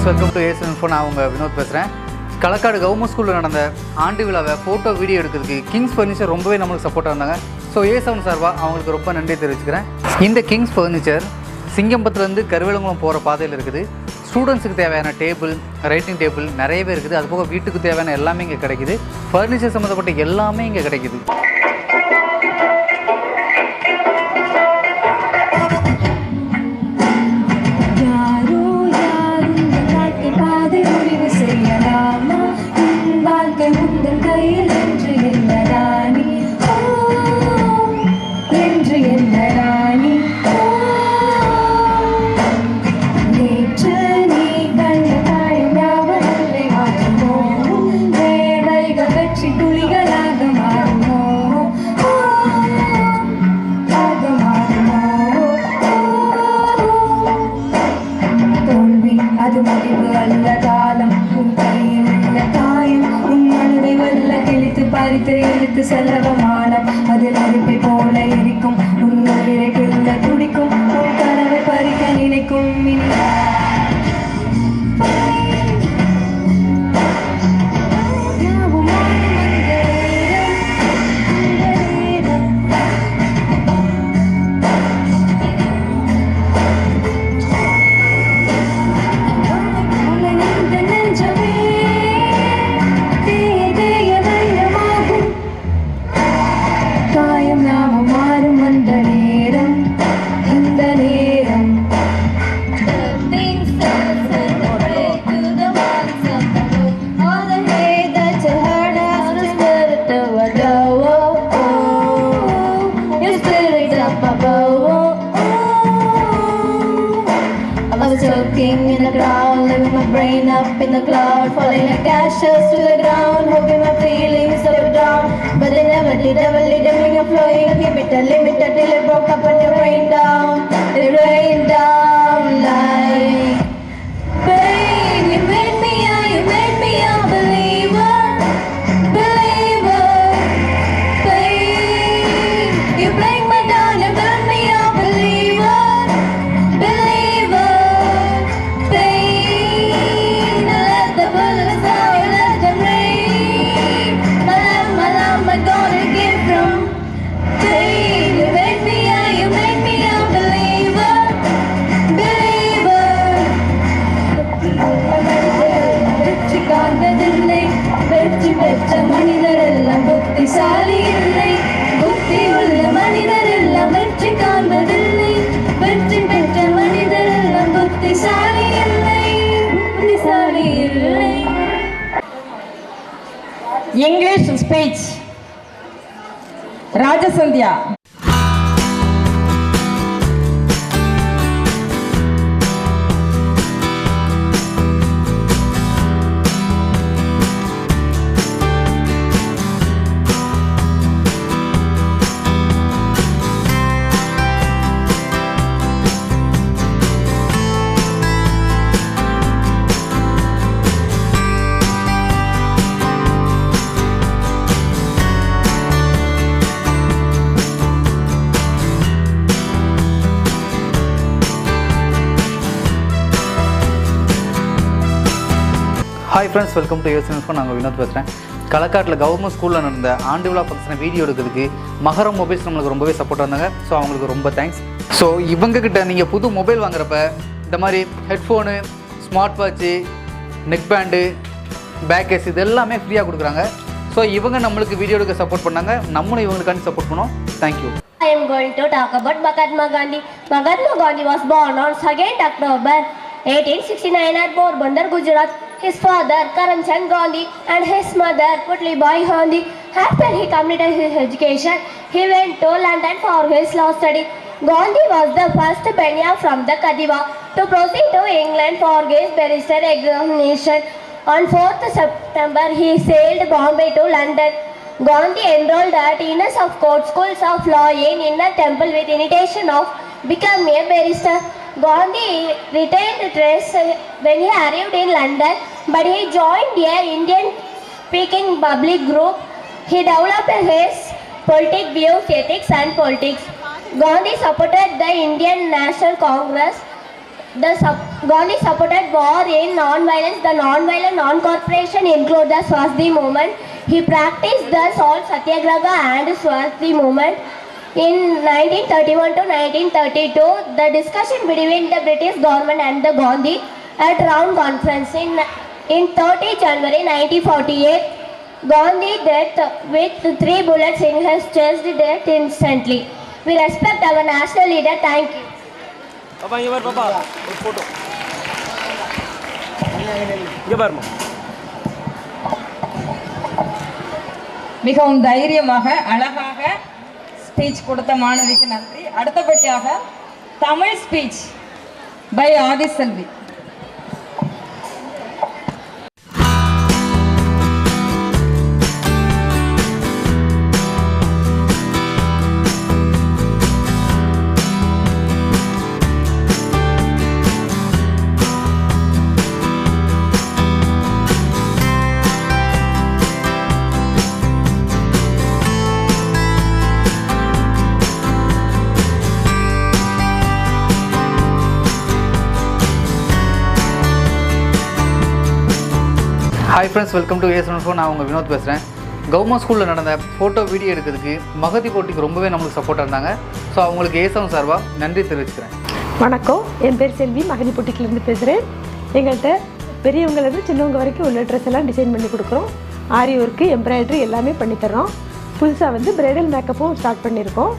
Welcome to ace info. நான் உங்கள் வினோத் பேசுகிறேன். களக்காடு கவர்மெண்ட் ஸ்கூலில் நடந்த ஆண்டு விழாவை ஃபோட்டோ வீடியோ எடுக்கிறதுக்கு கிங்ஸ் ஃபர்னிச்சர் ரொம்பவே நம்மளுக்கு சப்போர்ட்டாக இருந்தாங்க. ஸோ ஏ7 சார்பாக அவங்களுக்கு ரொம்ப நன்றி தெரிவிச்சுக்கிறேன். இந்த கிங்ஸ் ஃபர்னிச்சர் சிங்கம்பத்துலேருந்து கருவேலங்குளம் போகிற பாதையில் இருக்குது. ஸ்டூடெண்ட்ஸுக்கு தேவையான டேபிள், ரைட்டிங் டேபிள் நிறையவே இருக்குது. அதுபோக வீட்டுக்கு தேவையான எல்லாமே இங்கே கிடைக்குது. ஃபர்னிச்சர் சம்மந்தப்பட்ட எல்லாமே இங்கே கிடைக்குது. இழுத்து செல்லவமானம் அதில் அறுப்பை போல இருக்கும். உன்னுயிரை கொள்ள துடிக்கும். உன் கனவை பறிக்க நினைக்கும். Soaking in the ground, living my brain up in the cloud, falling like ashes to the ground, hoping my feelings slow down, but they never did, bring a flowing, keep it a limit till it broke up and it rained down like pain. You made me a believer, pain. You break me down, you build me a believer. மனிதரெல்லாம் புத்திசாலி இல்லை, புத்தி உள்ள மனிதரெல்லாம் வெற்றி காண்பதில்லை. வெற்றி பெற்ற மனிதரெல்லாம் புத்திசாலி இல்லை, புத்திசாலி இல்லை. English speech Rajasandhya. Hi friends, welcome to US news. நாங்கள் வினோத் பேசுகிறேன். களக்காட்டில் கவர்மெண்ட் ஸ்கூலில் நடந்த ஆண்டு விழா ஃபங்க்ஷனை வீடியோ எடுக்கிறதுக்கு மகரம் மொபைல்ஸ் நம்மளுக்கு ரொம்பவே சப்போர்ட் இருந்தாங்க. ஸோ அவங்களுக்கு ரொம்ப தேங்க்ஸ். ஸோ இவங்கக்கிட்ட நீங்கள் புது மொபைல் வாங்குறப்ப இந்த மாதிரி headphone, smart watch, neck band, back case இது எல்லாமே ஃப்ரீயாக கொடுக்குறாங்க. ஸோ இவங்க நம்மளுக்கு வீடியோ எடுக்க சப்போர்ட் பண்ணாங்க, நம்மளும் இவங்களுக்காண்டி சப்போர்ட் பண்ணோம். Thank you. I am going to talk about Mahatma Gandhi. Mahatma Gandhi was born on 2nd October 1869 at Porbandar, Gujarat. His father Karamchand Gandhi and his mother Putlibai Gandhi. After he completed his education, he went to London for his law study. Gandhi was the first Banya from the Kadiva to proceed to England for his barrister examination. On 4th September, he sailed Bombay to London. Gandhi enrolled at Inns of Court Schools of Law in Inner Temple with intention of becoming a barrister. Gandhi retained dress when he arrived in London, but he joined a Indian-speaking public group. He developed his political views, ethics and politics. Gandhi supported the Indian National Congress. Gandhi supported war in non-violence. The non-violent non-corporation included the Swasthi movement. He practiced the salt satyagraha and Swasthi movement. In 1931 to 1932, the discussion between the British government and the Gandhi at Round Conference in 30 January 1948, Gandhi death with 3 bullets in his chest, death instantly. We respect our national leader. Thank you. Papa, here, Papa. One photo. Here, Barma. மிகவும் தைரியமாக அழகாக speech கொடுத்த மாணவிக்கு நன்றி. அடுத்தபடியாக Tamil speech by Adhiselvi. Hi friends, welcome to US news. நான் உங்கள் வினோத் பேசுகிறேன். கவர்மெண்ட் ஸ்கூலில் நடந்த ஃபோட்டோ வீடியோ எடுக்கிறதுக்கு மகதி போட்டிக்கு ரொம்பவே நம்மளுக்கு சப்போர்ட்டாக இருந்தாங்க. ஸோ அவங்களுக்கு ஏசவன் சார்பாக நன்றி தெரிவிச்சுக்கிறேன். வணக்கம், என் பேர் செல்வி, மகதி போட்டிக்கிலேருந்து பேசுகிறேன். எங்கள்கிட்ட பெரியவங்கலேருந்து சின்னவங்க வரைக்கும் உள்ள ட்ரெஸ் எல்லாம் டிசைன் பண்ணி கொடுக்குறோம். ஆரி ஒர்க்கு, எம்ப்ராய்டரி எல்லாமே பண்ணித்தரோம். புதுசாக பிரைடல் மேக்கப்பும் ஸ்டார்ட் பண்ணியிருக்கோம்.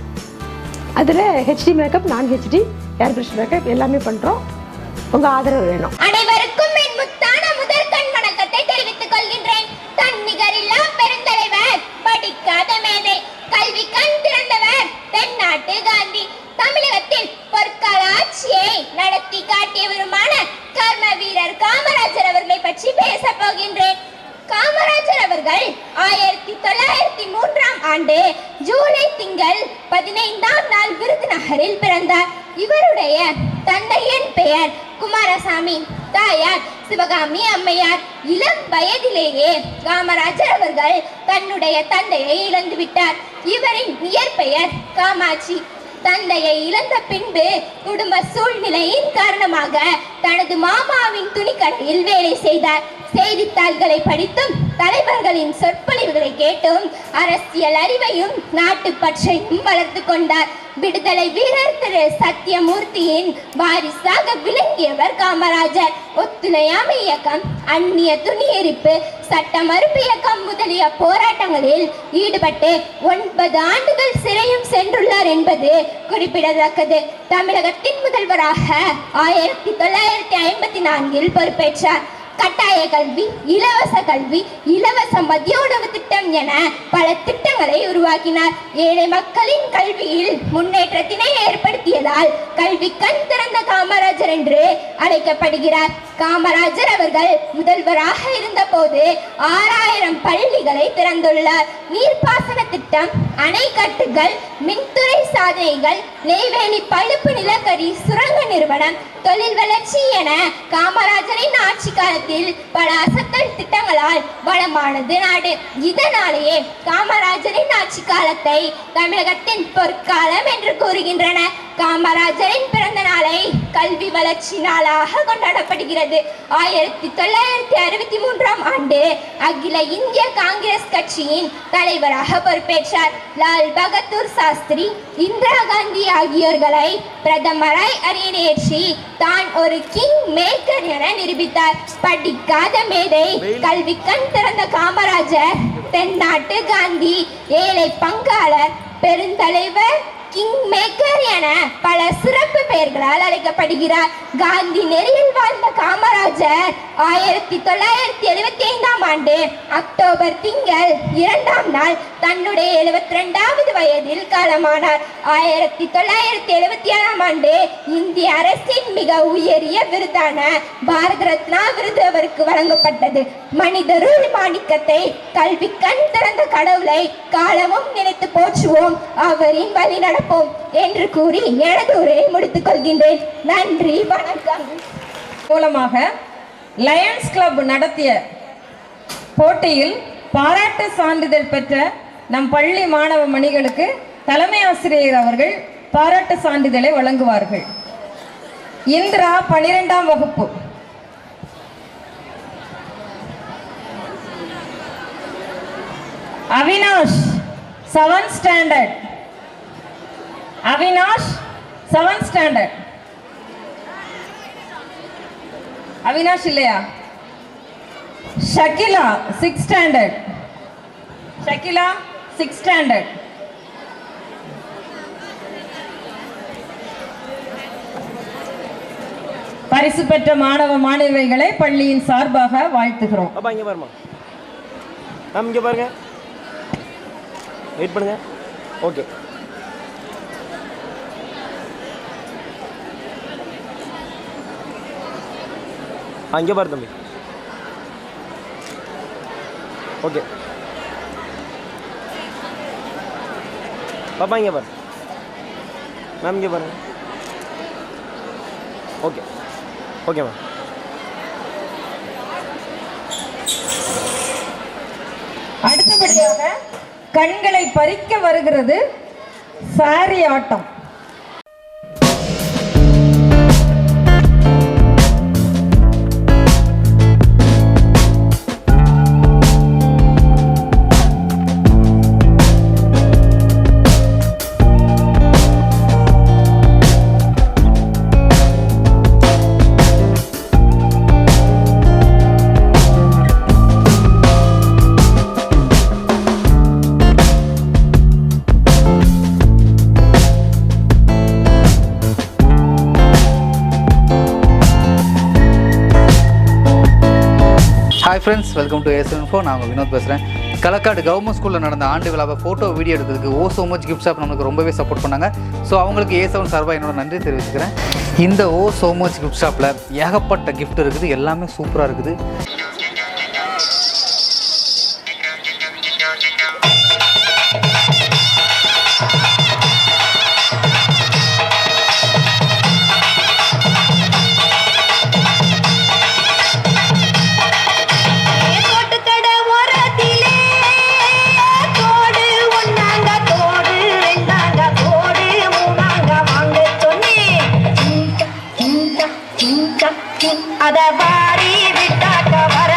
அதில் ஹெச்டி மேக்கப், நான் ஹெச்டி, ஏர் பிரஷ் மேக்கப் எல்லாமே பண்ணுறோம். உங்கள் ஆதரவு வேணும். அனைவருக்கும் என் முத்தான முதற்கண் வணக்கத்தை தெரிவித்துக் கொள்கின்றேன். தன்னிகரில்லா பெருந்தலைவர், படிக்காத மேதை, கல்வி கண் திறந்தவர், தென்னாட்டு காந்தி. தமிழகத்தில் பொற்கால ஆட்சியை நடத்தி காட்டியவருமான கர்ம வீரர் காமராஜர் அவர்களை பற்றி பேச போகின்றேன். காமராஜர் அவர்கள் 1903ஆம் ஆண்டு ஜூலை திங்கள் 15ஆம் நாள் விருதுநகரில் பிறந்தார். இவருடைய தந்தையின் பெயர் குமாரசாமி, தாயார் சிவகாமி அம்மையார். இளம் வயதிலேயே காமராஜர் அவர்கள் தன்னுடைய தந்தையை இழந்துவிட்டார். இவரின் இயற்பெயர் காமாட்சி. தந்தையை இழந்த பின்பு குடும்ப சூழ்நிலையின் காரணமாக தனது மாமாவின் துணிக்கடையில் வேலை செய்தார். செய்தித்தாள்களை படித்தும் தலைவர்களின் சொற்பொழிவுகளை கேட்டும் அரசியல் அறிவையும் நாட்டு பற்றையும் வளர்த்து கொண்டார். விடுதலை வீரர் திரு சத்தியமூர்த்தியின் வாரிசாக விளங்கியவர் காமராஜர். ஒத்துழையாமை இயக்கம், அந்நிய துணி எரிப்பு, சட்ட மறுப்பு இயக்கம் முதலிய போராட்டங்களில் ஈடுபட்டு 9 ஆண்டுகள் சிறையும் சென்றுள்ளார் என்பது குறிப்பிடத்தக்கது. தமிழகத்தின் முதல்வராக 1954இல் பொறுப்பேற்றார். கட்டாய கல்வி, இலவச கல்வி, இலவச மதிய உணவு திட்டம் என பல திட்டங்களை உருவாக்கினார். ஏழை மக்களின் கல்வியில் முன்னேற்றத்தினை ஏற்படுத்தியதால் கல்வி கண் திறந்த காமராஜர் என்று அழைக்கப்படுகிறார். காமராஜர் அவர்கள் முதல்வராக இருந்தபோது 6000 பள்ளிகளை திறந்துள்ளார். நீர்ப்பாசன திட்டம், அணைக்கட்டுகள், மின்துறை சாதனைகள், நெய்வேலி பழுப்பு நிலக்கரி சுரங்க நிறுவனம், தொழில் வளர்ச்சி என காமராஜரின் ஆட்சி காலத்தில் காலத்தில் பல அசத்தல் திட்டங்களால் வளமானது நாடு. இதனாலேயே காமராஜரின் ஆட்சி காலத்தை தமிழகத்தின் பொற்காலம் என்று கூறுகின்றன. காமராஜரின் பிறந்த நாளை கல்வி வளர்ச்சி நாளாக கொண்டாடப்படுகிறது. 1963ஆம் ஆண்டு அகில இந்திய காங்கிரஸ் கட்சியின் தலைவராக பொறுப்பேற்றார். லால் பகதூர் சாஸ்திரி, இந்திரா காந்தி ஆகியோர்களை பிரதமராய் அரியணேற்றி தான் ஒரு கிங் மேக்கர் என நிரூபித்தார். படிக்காத மேதை, கல்வி கண் திறந்த காமராஜர் தென்னாட்டு காந்தி, ஏழை பங்காளர், பெருந்தலைவர், கிங் மேக்கர் என பல சிறப்பு பெயர்களால் அழைக்கப்படுகிறார். காந்தி நெறியில் வாழ்ந்த காமராஜர் 1975ஆம் ஆண்டு அக்டோபர் திங்கள் 2ஆம் நாள் தன்னுடைய 72வது வயதில் காலமானார். 1977ஆம் ஆண்டு இந்திய அரசின் மிக உயரிய விருதான பாரத ரத்னா விருது அவருக்கு வழங்கப்பட்டது. மனிதருள் மாணிக்கத்தை, கல்வி கண் திறந்த கடவுளை காலமும் நினைத்து போற்றுவோம், அவரின் வழி நடப்போம் என்று கூறி எனது உரையை முடித்துக் கொள்கின்றேன். நன்றி, வணக்கம். மூலமாக லயன்ஸ் கிளப் நடத்திய போட்டியில் பாராட்டு சான்றிதழ் பெற்ற நம் பள்ளி மாணவ மணிகளுக்கு தலைமை ஆசிரியர் அவர்கள் பாராட்டு சான்றிதழை வழங்குவார்கள். இந்திரா 12ஆம் வகுப்பு, Avinash 7th standard, Avinash 7th standard. Avinash இல்லையா? Shakila 6th standard, Shakila 6th standard. பரிசு பெற்ற மாணவ மாணவிகளை பள்ளியின் சார்பாக வாழ்த்துகிறோம். அப்பா இங்க பாருமா, மேம் இங்க பாருங்க, வெயிட் பண்ணுங்க. ஓகே, அங்கே பாரு தம்பி. ஓகே பாப்பா இங்கே பாரு, மேம் இங்கே பாருங்க. Okay okay ma'am. அடுத்தபடியாக கண்களை பறிக்க வருகிறது சாரி ஆட்டம். Hi friends, welcome to ASN info. நான் உங்கள் வினோத் பேசுகிறேன். களக்காடு கவர்மெண்ட் ஸ்கூலில் நடந்த ஆண்டு விழாவை ஃபோட்டோ வீடியோ எடுக்கிறதுக்கு ஓ மச் கிஃப்ட் ஷாப் நமக்கு ரொம்பவே சப்போர்ட் பண்ணாங்க. ஸோ அவங்களுக்கு ஏ7 சார்பாக என்னோட நன்றி தெரிவிச்சுக்கிறேன். இந்த ஓ மச் கிஃப்ட் ஷாப்பில் ஏகப்பட்ட கிஃப்ட் இருக்குது, எல்லாமே சூப்பராக இருக்குது. அத பாரி விட்டாக்க வர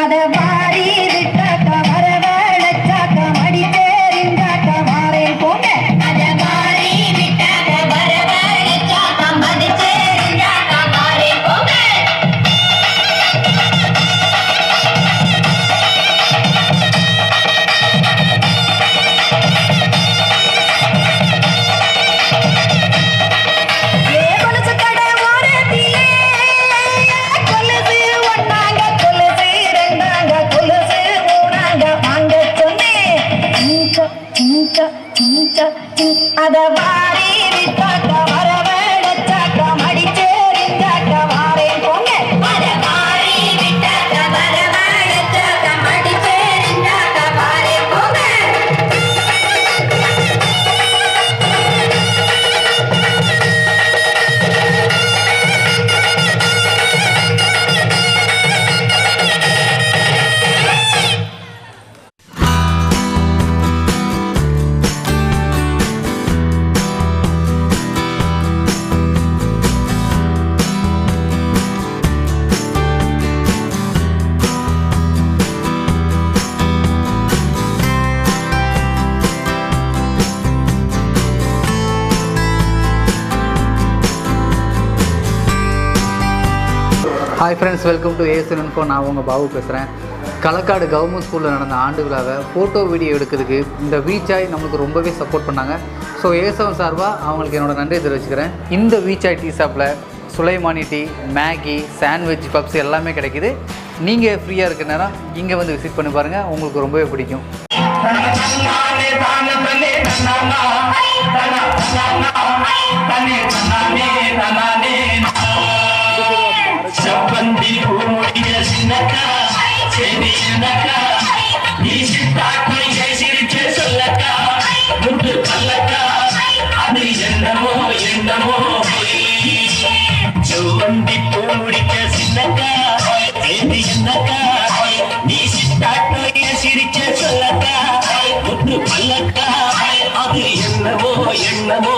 அத வாரி விட்டாக்கா வரவழைச்சாக்கா மடி தேறிந்தாக்கா மாறேன் போங்க அத வாரி விட்டாக்கா வரவழைச்சாக்கா மடி தேறிந்தாக்கா மாறேன் போங்க அத வாரி விட்டாக்கா வரவழைச்சாக்கா மடி தேறிந்தாக்கா மாறேன் போங்க அத வாரி விட்டாக்கா வரவழைச்சாக்கா மடி தேறிந்தாக்கா மாறேன் போங்க hi friends, welcome to ASN info. நான் உங்கள் பாபு பேசுகிறேன். களக்காடு கவர்மெண்ட் ஸ்கூலில் நடந்த ஆண்டு விழாவை ஃபோட்டோ வீடியோ எடுக்கிறதுக்கு இந்த வீச்சாய் நம்மளுக்கு ரொம்பவே சப்போர்ட் பண்ணாங்க. ஸோ ஏஎஸ்என் சார்பாக அவங்களுக்கு என்னோட நன்றியை தெரிவிச்சுக்கிறேன். இந்த வீச்சாய் டீ ஷாப்பில் Soleimani tea, Maggi, sandwich, puffs எல்லாமே கிடைக்கிது. நீங்கள் ஃப்ரீயாக இருக்க நேரம் இங்கே வந்து விசிட் பண்ணி பாருங்கள், உங்களுக்கு ரொம்பவே பிடிக்கும். செப்பந்தி பூமுடிய சின்னக்கா செடி சின்னக்கா நீ சித்தாக்கை சிரிச்ச சொல்லக்கா முட்டு பல்லக்கா அது என்னமோ என்னமோ செவ்வந்தி பூமுடிக்க சின்னக்கா செடி சின்னக்கா நீ சித்தாக்கை சிரிச்ச சொல்லக்கா முட்டு பல்லக்கா அது என்னமோ என்னமோ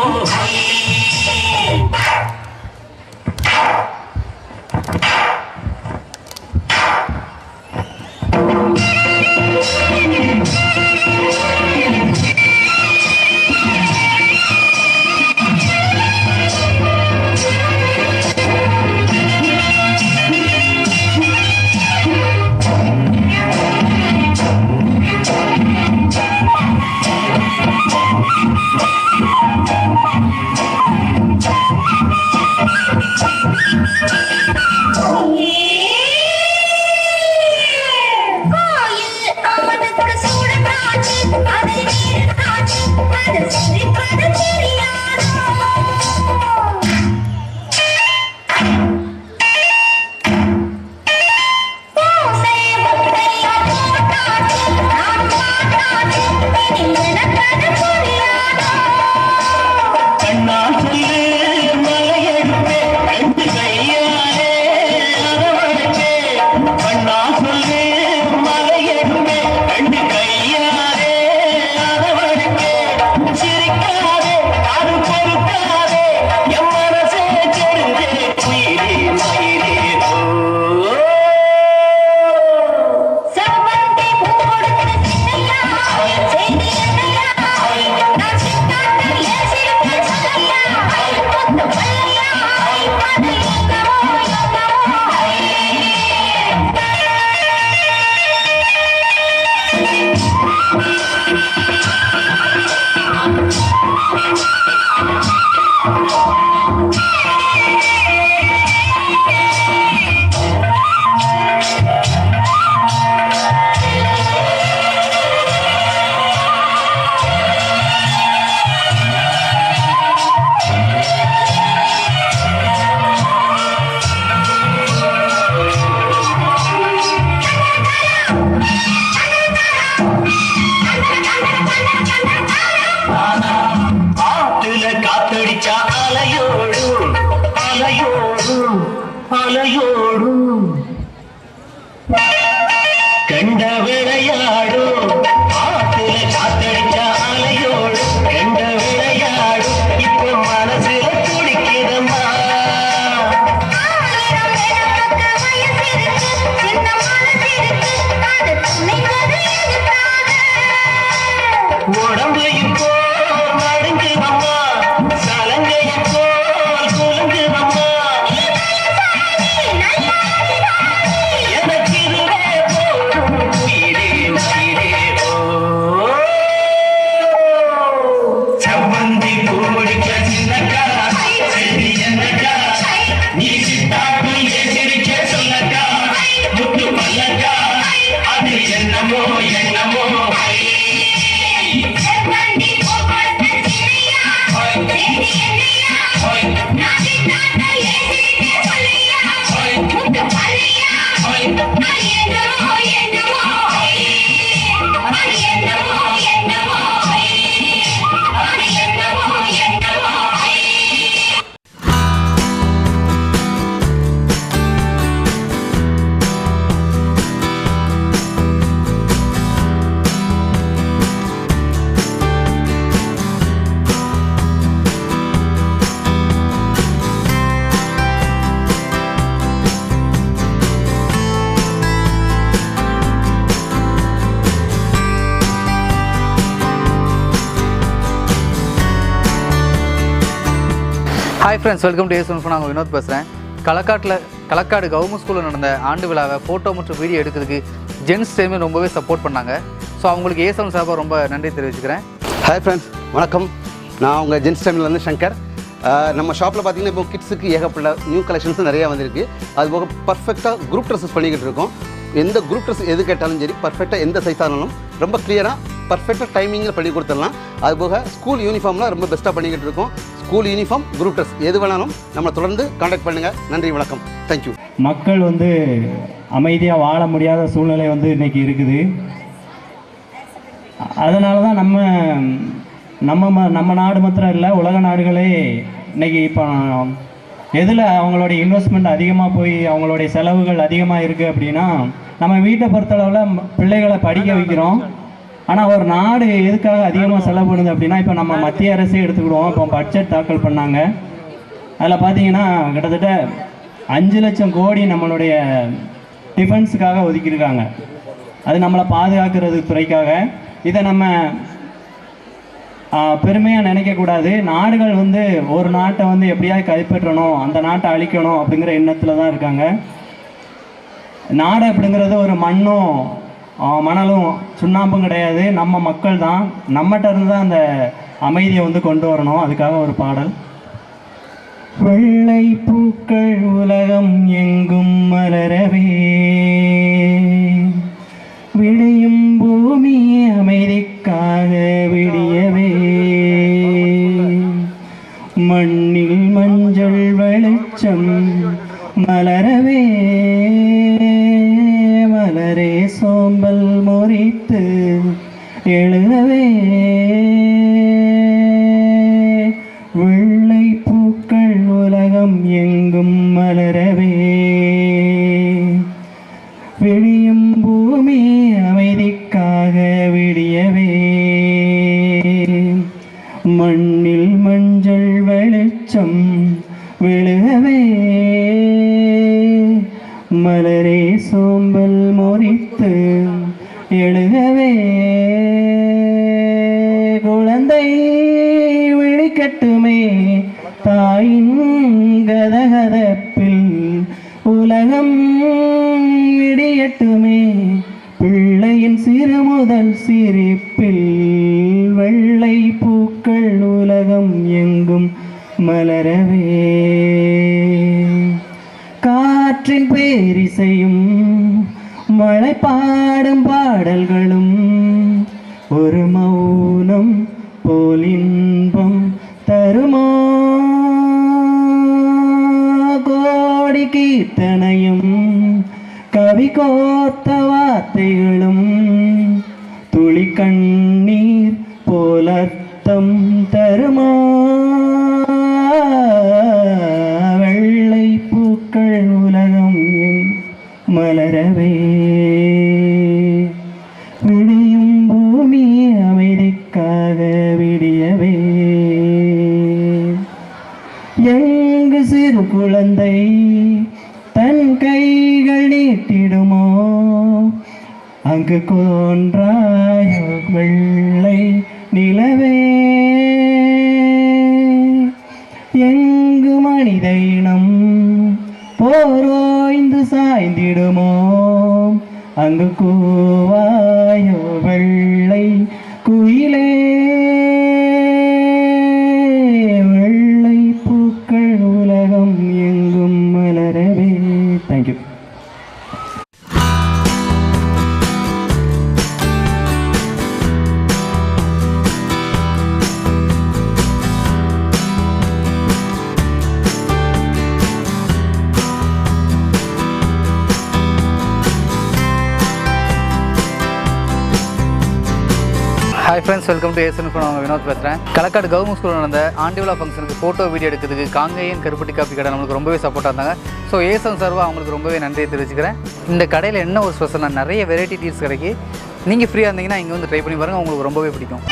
கண்ட விளையாடும் ஆத்துல காத்தடிச்ச அலையோடு கண்ட விளையாடும் இப்ப மனசுல துடிக்குதம்மா சின்ன மனசிருக்கு ஹாய் ஃப்ரெண்ட்ஸ், வெல்கம் டு ஏசன். நாங்கள் வினோத் பேசுகிறேன். களக்காடு கவர்மெண்ட் ஸ்கூலில் நடந்த ஆண்டு விழாவை ஃபோட்டோ மற்றும் வீடியோ எடுக்கிறதுக்கு ஜென்ஸ் டைமே ரொம்பவே சப்போர்ட் பண்ணாங்க. ஸோ அவங்களுக்கு ஏசன் சார்பாக ரொம்ப நன்றி தெரிவிச்சுக்கிறேன். ஹாய் ஃப்ரெண்ட்ஸ், வணக்கம். நான் உங்கள் ஜென்ஸ் டைம்லேருந்து சங்கர். நம்ம ஷாப்பில் பார்த்தீங்கன்னா இப்போ கிட்ஸுக்கு ஏகப்பட்ட நியூ கலெக்ஷன்ஸும் நிறையா வந்திருக்கு. அது போக பர்ஃபெக்டாக குரூப் ட்ரெஸ்ஸஸ் பண்ணிக்கிட்டு இருக்கோம். எந்த குரூப் ட்ரெஸ் எது கேட்டாலும் சரி, பர்ஃபெக்டாக எந்த சைஸாக இருந்தாலும் ரொம்ப கிளியராக பர்ஃபெக்டாக டைமிங்கில் பண்ணி கொடுத்துடலாம். அதுபோக ஸ்கூல் யூனிஃபார்ம்லாம் ரொம்ப பெஸ்ட்டாக பண்ணிக்கிட்டு இருக்கோம். ஸ்கூல் யூனிஃபார்ம், குரூப் ட்ரெஸ் எது வேணாலும் நம்மளை தொடர்ந்து காண்டாக்ட் பண்ணுங்கள். நன்றி, வணக்கம், தேங்க்யூ. மக்கள் அமைதியாக வாழ முடியாத சூழ்நிலை இன்றைக்கி இருக்குது. அதனால தான் நம்ம நாடு மாத்திரம் இல்லை, உலக நாடுகளே இன்றைக்கி இப்போ எதில் அவங்களுடைய இன்வெஸ்ட்மெண்ட் அதிகமாக போய் அவங்களுடைய செலவுகள் அதிகமாக இருக்குது அப்படின்னா, நம்ம வீட்டை பொறுத்தளவில் பிள்ளைகளை படிக்க வைக்கிறோம். ஆனால் ஒரு நாடு எதுக்காக அதிகமாக செலவு பண்ணுது அப்படின்னா, இப்போ நம்ம மத்திய அரசே எடுத்துக்கிடுவோம். இப்போ பட்ஜெட் தாக்கல் பண்ணாங்க. அதில் பார்த்தீங்கன்னா கிட்டத்தட்ட 5 லட்சம் கோடி நம்மளுடைய டிஃபென்ஸுக்காக ஒதுக்கியிருக்காங்க. அது நம்மளை பாதுகாக்கிறது துறைக்காக. இதை நம்ம பெருமையாக நினைக்கக்கூடாது. நாடுகள் ஒரு நாட்டை எப்படியாவது கைப்பற்றணும், அந்த நாட்டை அழிக்கணும் அப்படிங்கிற எண்ணத்தில் தான் இருக்காங்க. நாடு அப்படிங்கிறது ஒரு மணலும் சுண்ணாம்பும் கிடையாது, நம்ம மக்கள் தான். நம்மகிட்ட இருந்து தான் அந்த அமைதியை கொண்டு வரணும். அதுக்காக ஒரு பாடல். வெள்ளை பூக்கள் உலகம் எங்கும் மலரவே, விடியும் பூமி அமைதிக்காக விடியவே, மண்ணில் மஞ்சள் வெளிச்சம் மலரவே, மலரே சோம்பல் முறித்து எழுதவே, வெள்ளை பூக்கள் உலகம் எங்கும் மலரவே, விடியும் பூமி அமைதிக்காக விடியவே, மண்ணில் மஞ்சள் வெளிச்சம் விழுகவே, மலரே சோம்பல் முறித்து எழுகவே, குழந்தை விழிக்கட்டுமே தாயின் கதகதப்பில், உலகம் விடியட்டுமே பிள்ளையின் சிறு முதல் சிரிப்பில், வெள்ளை பூக்கள் உலகம் எங்கும் மலரவே, காற்றின் பேரிசையும் மழை பாடும் பாடல்களும் ஒரு மௌனம் போல் இன்பம் தருமோ, கோடி கீர்த்தனையும் கவி கோர்த்த வார்த்தைகளும் துளி கண்ணீர் போல் அர்த்தம் தருமோ, வெள்ளை பூக்கள் உலகம் மலரவே, விடியும் பூமி அமைதிக்காக விடியவே, எங்கு சிறு குழந்தை தன் கைகள் நீட்டிடுமோ, அங்கு கோன்றாய வெள்ளை நிலவே, எங்கு மனித இனம் போரோய்ந்து சாய்ந்திடுமோ, அங்கு கூவாயோ வெள்ளை குயிலே, வெள்ளை பூக்கள் உலகம் எங்கும் மலரவே. Thank you. Hi friends, welcome to ASN. நான் வினோத் பேசுகிறேன். களக்காடு கவர்மெண்ட் ஸ்கூலில் நடந்த ஆண்டு விழா ஃபங்க்ஷனுக்கு ஃபோட்டோ வீடியோ எடுக்கிறதுக்கு காங்கேயன் கருப்பட்டி காப்பி கடை நம்மளுக்கு ரொம்பவே சப்போர்ட்டாக இருந்தாங்க. ஸோ ஏசன் சார்பாக அவங்களுக்கு ரொம்பவே நன்றியை தெரிவிச்சுக்கிறேன். இந்த கடையில் என்ன ஒரு ஸ்பெஷல்னா நிறைய வெரைட்டி டீஸ் கிடைக்கி. நீங்கள் ஃப்ரீயாக இருந்தீங்கன்னா இங்கே ட்ரை பண்ணி பாருங்கள், உங்களுக்கு ரொம்பவே பிடிக்கும்.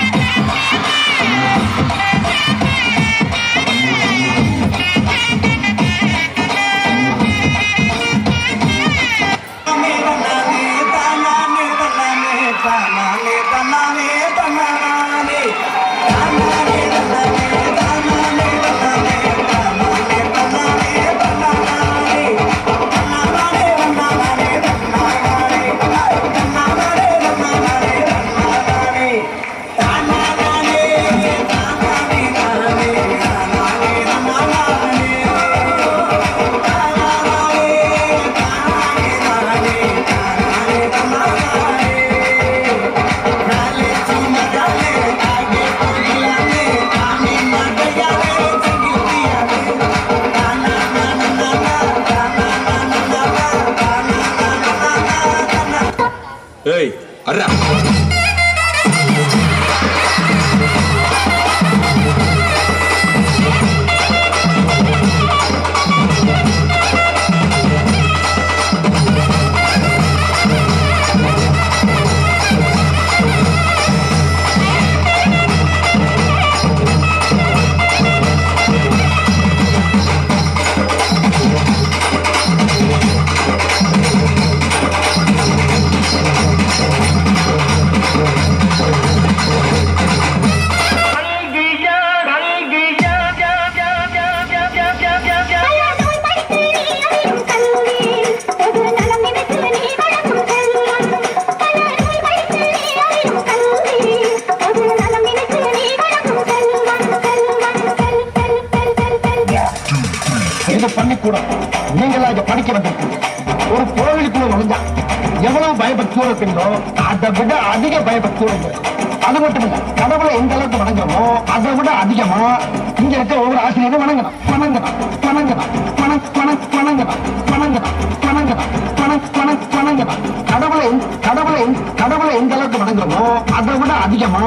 Tanane, tanane, tanane, tanane, tanane, tanane, tanane, ஏய் அர்ரா பள்ளிக்கூடம் நீங்களா இங்க படிக்க வந்திருக்கீங்க. ஒரு கோவிலுக்குள்ள நுழைஞ்சா எவ்வளவு பயபக்தியோட இருப்பீங்களோ அதை விட அதிக பயபக்தியோட இருக்கு. அது மட்டும் இல்ல, கடவுளை எந்த அளவுக்கு வணங்குறோமோ அதை விட அதிகமா இங்க இருக்க ஒவ்வொரு ஆசிரியரும் வணங்கணும். வணங்கணும் வணங்கணும் வணங்கணும் வணங்கணும் வணங்கணும். கடவுளை எந்த அளவுக்கு வணங்குறோமோ அதை விட அதிகமா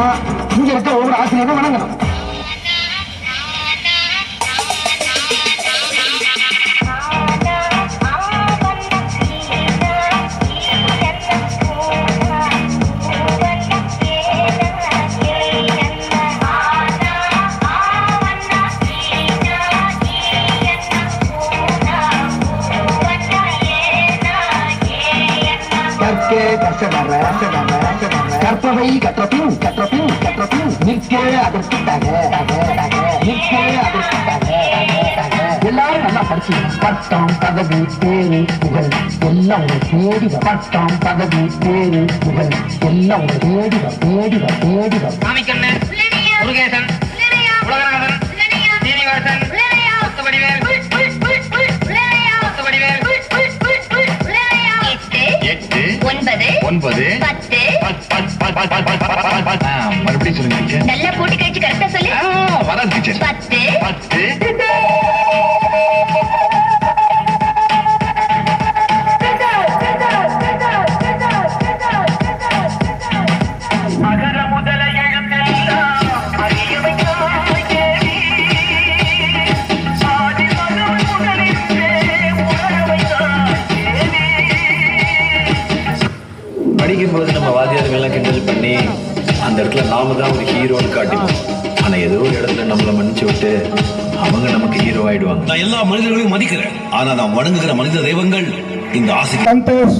இங்க இருக்க ஒவ்வொரு ஆசிரியரும் வணங்கணும். கற்பவை கற்றபின் நிற்கே அதற்காக எல்லாரும் நல்லா படிச்சு பட்டம் பதவி பேரு புகழ் எல்லாம் உங்க தேடி பட்டம் பதவி பேரு புகழ் எல்லாம் உங்க தேடி முருகேசன் உலகநாதன் சீனிவாசன் முத்துவடிவேல் 9 மறுபடியும் சொல்லுங்க. நல்லா போட்டு கழிச்சு கரெக்டா சொல்லு. வராது டீச்சர். 10 படிக்கும்போது நம்ம வாத்தியார்கள்லாம் கிண்டல் பண்ணி அந்த இடத்துல நாம தான் ஒரு ஹீரோன்னு காட்டிப்போம். ஆனா ஏதோ ஒரு இடத்துல நம்மளை மன்னிச்சு விட்டு அவங்க நமக்கு ஹீரோ ஆயிடுவாங்க. நான் எல்லா மனிதர்களையும் மதிக்கிறேன். ஆனா நான் வணங்குகிற மனித தெய்வங்கள் இந்த ஆசை. Santhosh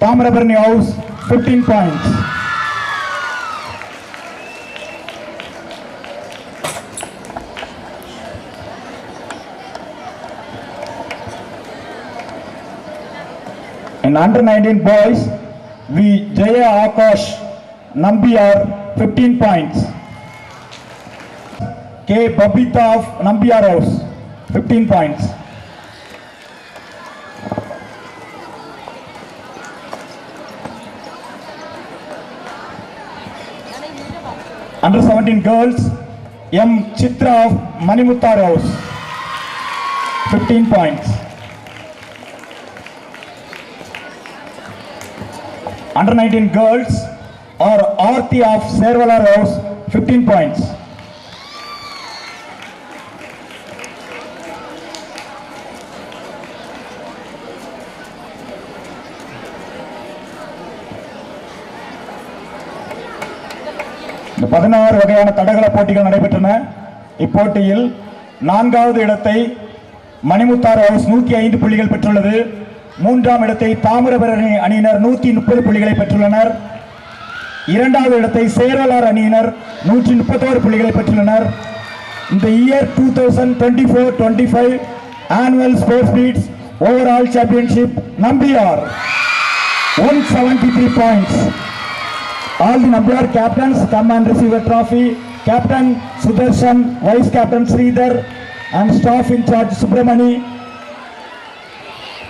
Thamirabarani house 15 points. In under 19 boys, V. Jaya Akash Nambiyar 15 points. K. Babita of Nambiyar House 15 points. Under 17 girls, M. Chitra of Manimuttar House 15 points. Under 19 girls are Aarti of Servalar House 15 points. இந்த 16 வகையான தடகள போட்டிகள் நடைபெற்றன. இப்போட்டியில் 4வது இடத்தை Manimuthar house 105 புள்ளிகள் பெற்றுள்ளது. 3ஆம் இடத்தை தாமிரபரணி அணியினர் 130 புள்ளிகளை பெற்றுள்ளனர். 2வது இடத்தை சேர்வலார் அணியினர் 131 புள்ளிகளை பெற்றுள்ளனர். இந்த year 2024-25 annual sports meets overall championship Nambiyar 173 points. All the Nambiyar captains come and receive a trophy. Captain Sudarshan, Vice Captain Sridhar and staff in charge Subramani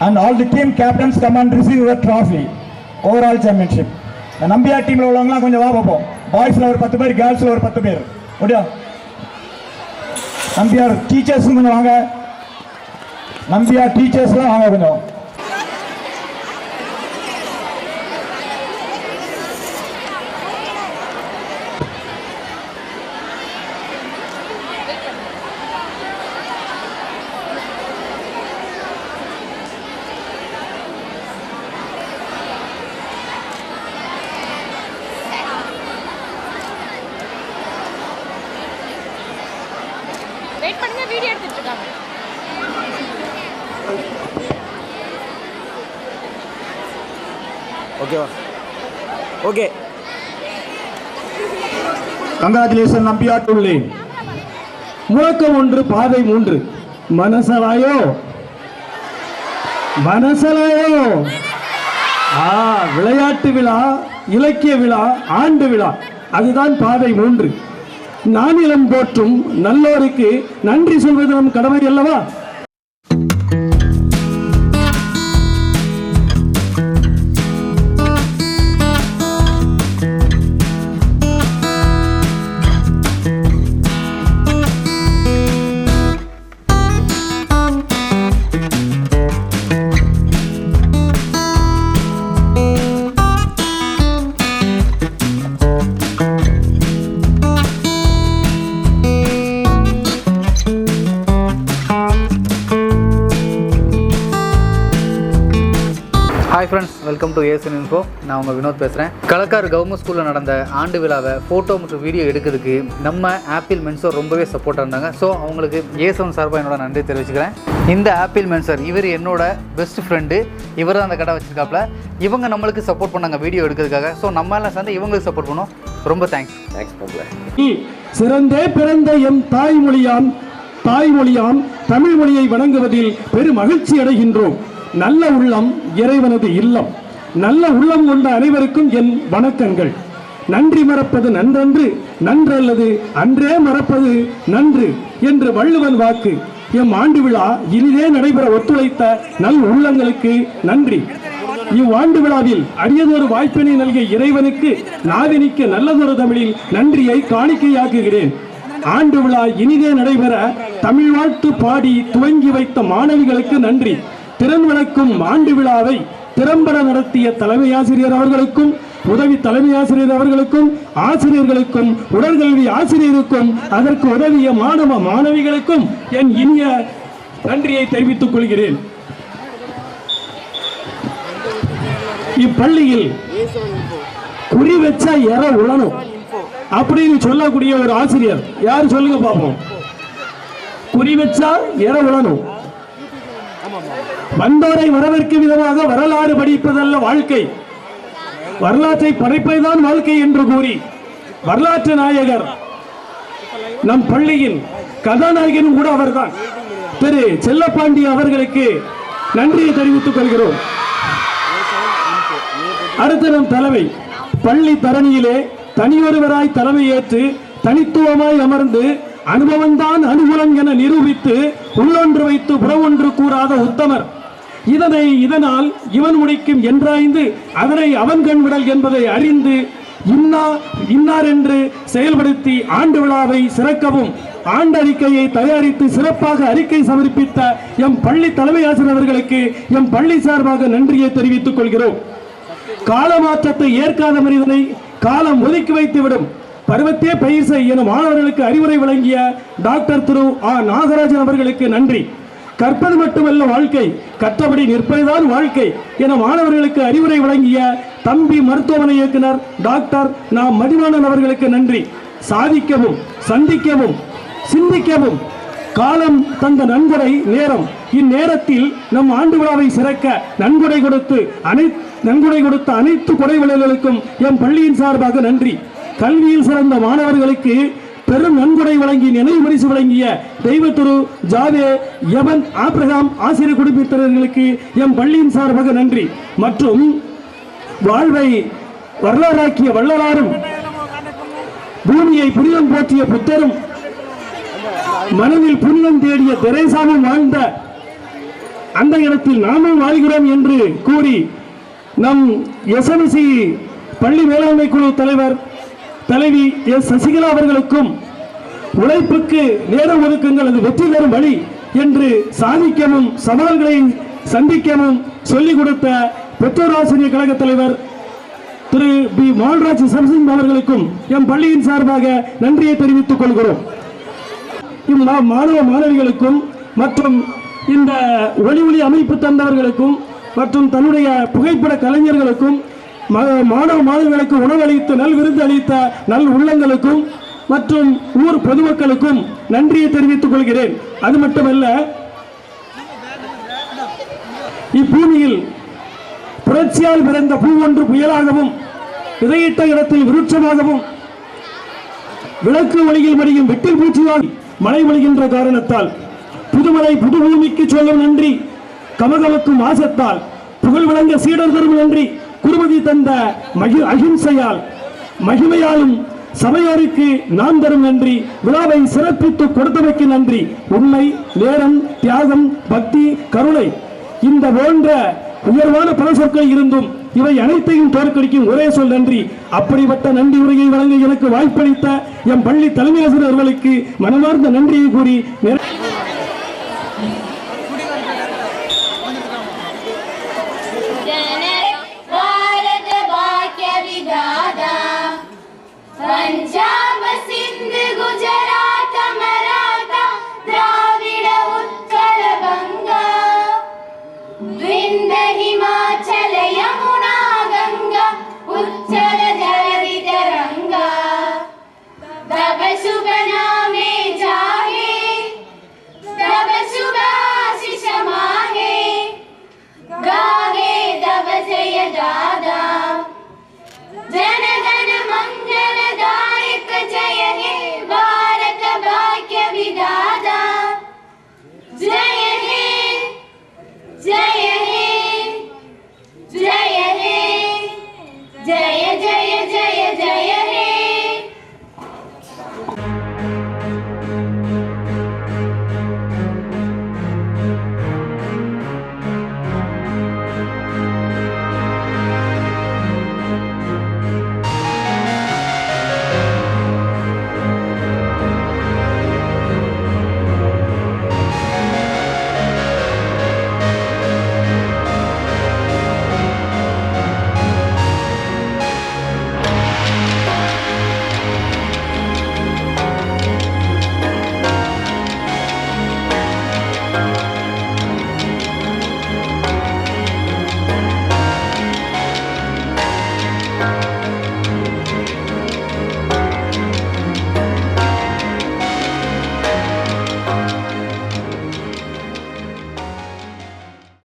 and all the team captains come and receive a trophy. Overall championship. The Nambiyar team la உள்ளவங்க கொஞ்சம் வா பாப்போம். பாய்ஸ்ல ஒரு 10 பேர், கேர்ள்ஸ்ல ஒரு 10 பேர். ஓடியா. Nambiyar teachers கொஞ்சம் வாங்க. Nambiyar teachers வாங்க கொஞ்சம். வெயிட் பண்ணுங்க, வீடியோ எடுத்துட்டு இருக்காங்க. ஓகேவா? ஓகே. கங்க்ராச்சுலேஷன் நம்பியாட்டுள்ளே. முழக்கம் 1, பாதை 3. மனசலாயோ மனசலாயோ. விளையாட்டு விழா, இலக்கிய விழா, ஆண்டு விழா, அதுதான் பாதை 3. நானிலம் போற்றும் நல்லோருக்கு நன்றி சொல்வது நம் கடமை அல்லவா? Hi friends, welcome to ASN info. நான் உங்கள் வினோத் பேசுகிறேன். களக்கார் கவர்மெண்ட் ஸ்கூலில் நடந்த ஆண்டு விழாவை ஃபோட்டோ மற்றும் வீடியோ எடுக்கிறதுக்கு நம்ம ஆப்பிள் மென்சர் ரொம்பவே சப்போர்ட்டாக இருந்தாங்க. ஸோ அவங்களுக்கு ஏஎஸ்என் சார்பாக என்னோட நன்றி தெரிவிச்சுக்கிறேன். இந்த ஆப்பிள் மென்சர் இவர் என்னோட பெஸ்ட் ஃப்ரெண்டு. இவர் தான் அந்த கடை வச்சுருக்காப்புல. இவங்க நம்மளுக்கு சப்போர்ட் பண்ணாங்க வீடியோ எடுக்கிறதுக்காக. ஸோ நம்ம எல்லாம் சேர்ந்து இவங்களுக்கு சப்போர்ட் பண்ணோம். ரொம்ப தேங்க்ஸ் பண்ணல. சிறந்தே பிறந்த எம் தாய்மொழியாம் தமிழ் மொழியை வணங்குவதில் பெரும் மகிழ்ச்சி அடைகின்றோம். நல்ல உள்ளம் இறைவனது இல்லம். நல்ல உள்ளம் கொண்ட அனைவருக்கும் என் வணக்கங்கள். நன்றி மறப்பது நன்றன்று, நன்றல்லது அன்றே மறப்பது நன்று என்று வள்ளுவன் வாக்கு. எம் ஆண்டு விழா இனிதே நடைபெற ஒத்துழைத்த நல் உள்ளங்களுக்கு நன்றி. இவ்வாண்டு விழாவில் அரியதொரு வாய்ப்பினை நல்கிய இறைவனுக்கு நாவினிக்க நல்லதொரு தமிழில் நன்றியை காணிக்கையாக்குகிறேன். ஆண்டு விழா இனிதே நடைபெற தமிழ் வாழ்த்து பாடி துவங்கி வைத்த மாணவிகளுக்கு நன்றி. திறன் வளர்க்கும் ஆண்டு விழாவை திறம்பட நடத்திய தலைமை ஆசிரியர் அவர்களுக்கும், உதவி தலைமை ஆசிரியர் அவர்களுக்கும், ஆசிரியர்களுக்கும், உடற்கல்வி ஆசிரியருக்கும், அதற்கு உதவிய மாணவ மாணவிகளுக்கும் என் இனிய நன்றியை தெரிவித்துக் கொள்கிறேன். இப்பள்ளியில் குறி வச்சா எற உழணும் அப்படின்னு சொல்லக்கூடிய ஒரு ஆசிரியர் யார் சொல்லுங்க பார்ப்போம். குறி வச்சா எற உழணும். வந்தோரை வரவேற்கும் விதமாக வரலாறு படிப்பதல்ல வாழ்க்கை, வரலாற்றை படைப்பதுதான் வாழ்க்கை என்று கூறி வரலாற்று நாயகர் நம் பள்ளியின் கதாநாயகனும் கூட அவர்தான் திரு செல்லப்பாண்டி அவர்களுக்கு நன்றியை தெரிவித்துக் கொள்கிறோம். அடுத்து நம் தலைமை பள்ளி தரணியிலே தனியொருவராய் தலைமையேற்று தனித்துவமாய் அமர்ந்து அனுபவம்தான் அனுகூலம் என நிரூபித்து உள்ளொன்று வைத்து புறவொன்று கூறாத உத்தமர். இதனால் இவன் முடிக்கும் என்றாய்ந்து அதனை அவன் கண்விடல் என்பதை அறிந்து இன்னார் என்று செயல்படுத்தி ஆண்டு விழாவை சிறக்கவும் ஆண்டறிக்கையை தயாரித்து சிறப்பாக அறிக்கை சமர்ப்பித்த எம் பள்ளி தலைமை ஆசிரியர் அவர்களுக்கு எம் பள்ளி சார்பாக நன்றியை தெரிவித்துக் கொள்கிறோம். காலமாற்றத்தை ஏற்காத மனிதனை காலம் ஒதுக்கி வைத்துவிடும். பருவத்தே பயிர் செய் என மாணவர்களுக்கு அறிவுரை வழங்கிய டாக்டர் திரு ஆ நாகராஜன் அவர்களுக்கு நன்றி. கற்பது மட்டுமல்ல வாழ்க்கை, கற்றபடி நிற்பதுதான் வாழ்க்கை என மாணவர்களுக்கு அறிவுரை வழங்கிய தம்பி மருத்துவமனை இயக்குனர் டாக்டர் நா மதிவாணன் அவர்களுக்கு நன்றி. சாதிக்கவும் சிந்திக்கவும் காலம் தந்த நன்கொடை நேரம். இந்நேரத்தில் நம் ஆண்டு விழாவை சிறக்க நன்கொடை கொடுத்த அனைத்து கொடைவள்ளல்களுக்கும் எம் பள்ளியின் சார்பாக நன்றி. கல்வியில் சிறந்த மாணவர்களுக்கு பெரும் நன்கொடை வழங்கி நினைவு பரிசு வழங்கிய தெய்வத்துரு ஜாவே எவன் ஆப்ரஹாம் ஆசிரியர் குடும்பத்தினர்களுக்கு எம் பள்ளியின் சார்பாக நன்றி. மற்றும் வாழ்வை வரலாறாக்கிய வள்ளலாரும் பூமியை புனிதம் போற்றிய புத்தரும் மனதில் புனிதம் தேடிய தெரேசாவும் வாழ்ந்த அந்த இடத்தில் நாமும் வாழ்கிறோம் என்று கூறி நம் எஸ்எம்சி பள்ளி மேலாண்மை குழு தலைவி எஸ் சசிகலா அவர்களுக்கும் உழைப்புக்கு நேரம் ஒதுக்குங்கள், அது வெற்றி தரும் வழி என்று சாதிக்கவும் சவால்களை சந்திக்கவும் சொல்லிக் கொடுத்த பெற்றோர் ஆசிரியர் கழக தலைவர் திரு பி மால்ராஜ் சம்சிங் அவர்களுக்கும் எம் பள்ளியின் சார்பாக நன்றியை தெரிவித்துக் கொள்கிறோம். மாணவ மாணவிகளுக்கும் மற்றும் இந்த ஒளி அமைப்பு தந்தவர்களுக்கும் மற்றும் தன்னுடைய புகைப்பட கலைஞர்களுக்கும் மாணவ மாணவிகளுக்கு உணவளித்து நல் விருந்து அளித்த நல் உள்ளங்களுக்கும் மற்றும் ஊர் பொதுமக்களுக்கும் நன்றியை தெரிவித்துக் கொள்கிறேன். அது மட்டுமல்ல, இப்பூமியில் புரட்சியால் பிறந்த பூ ஒன்று புயலாகவும் விதையிட்ட இடத்தில் விருட்சமாகவும் விளக்கு ஒளியில் மடியும் வெட்டில் பூச்சியால் மழை பொழிகின்ற காரணத்தால் புதுமலை புதுபூமிக்கு சொல்லும் நன்றி. கமகமக்கும் வாசத்தால் புகழ் விளங்க சீடர் தரும் நன்றி. குருமதி தந்த அகிம்சையால் மகிமையாலும் சபையோருக்கு நாம் தரும் நன்றி. விழாவை சிறப்பித்து கொடுத்தமைக்கு நன்றி. உண்மை, நேரம், தியாகம், பக்தி, கருணை இந்த போன்ற உயர்வான பல சொற்கள் இருந்தும் இவை அனைத்தையும் தோற்கடிக்கும் ஒரே சொல் நன்றி. அப்படிப்பட்ட நன்றி உரையை வழங்க எனக்கு வாய்ப்பளித்த எம் பள்ளி தலைமை ஆசிரியர் அவர்களுக்கு மனமார்ந்த நன்றியை கூறி पंजाब सिंध गुजरात मराठा द्राविड उत्कल गंगा विंध्य हिमाचल यमुना गंगा उच्चल जलधि तरंगा तब शुभ नामे जाहे तब शुभ आशीष माहे गाहे तब जय दादा जन गण मंगलदायक जय हे भारत भाग्य विधाता जय हे जय हे जय हे जय जय जय जय हे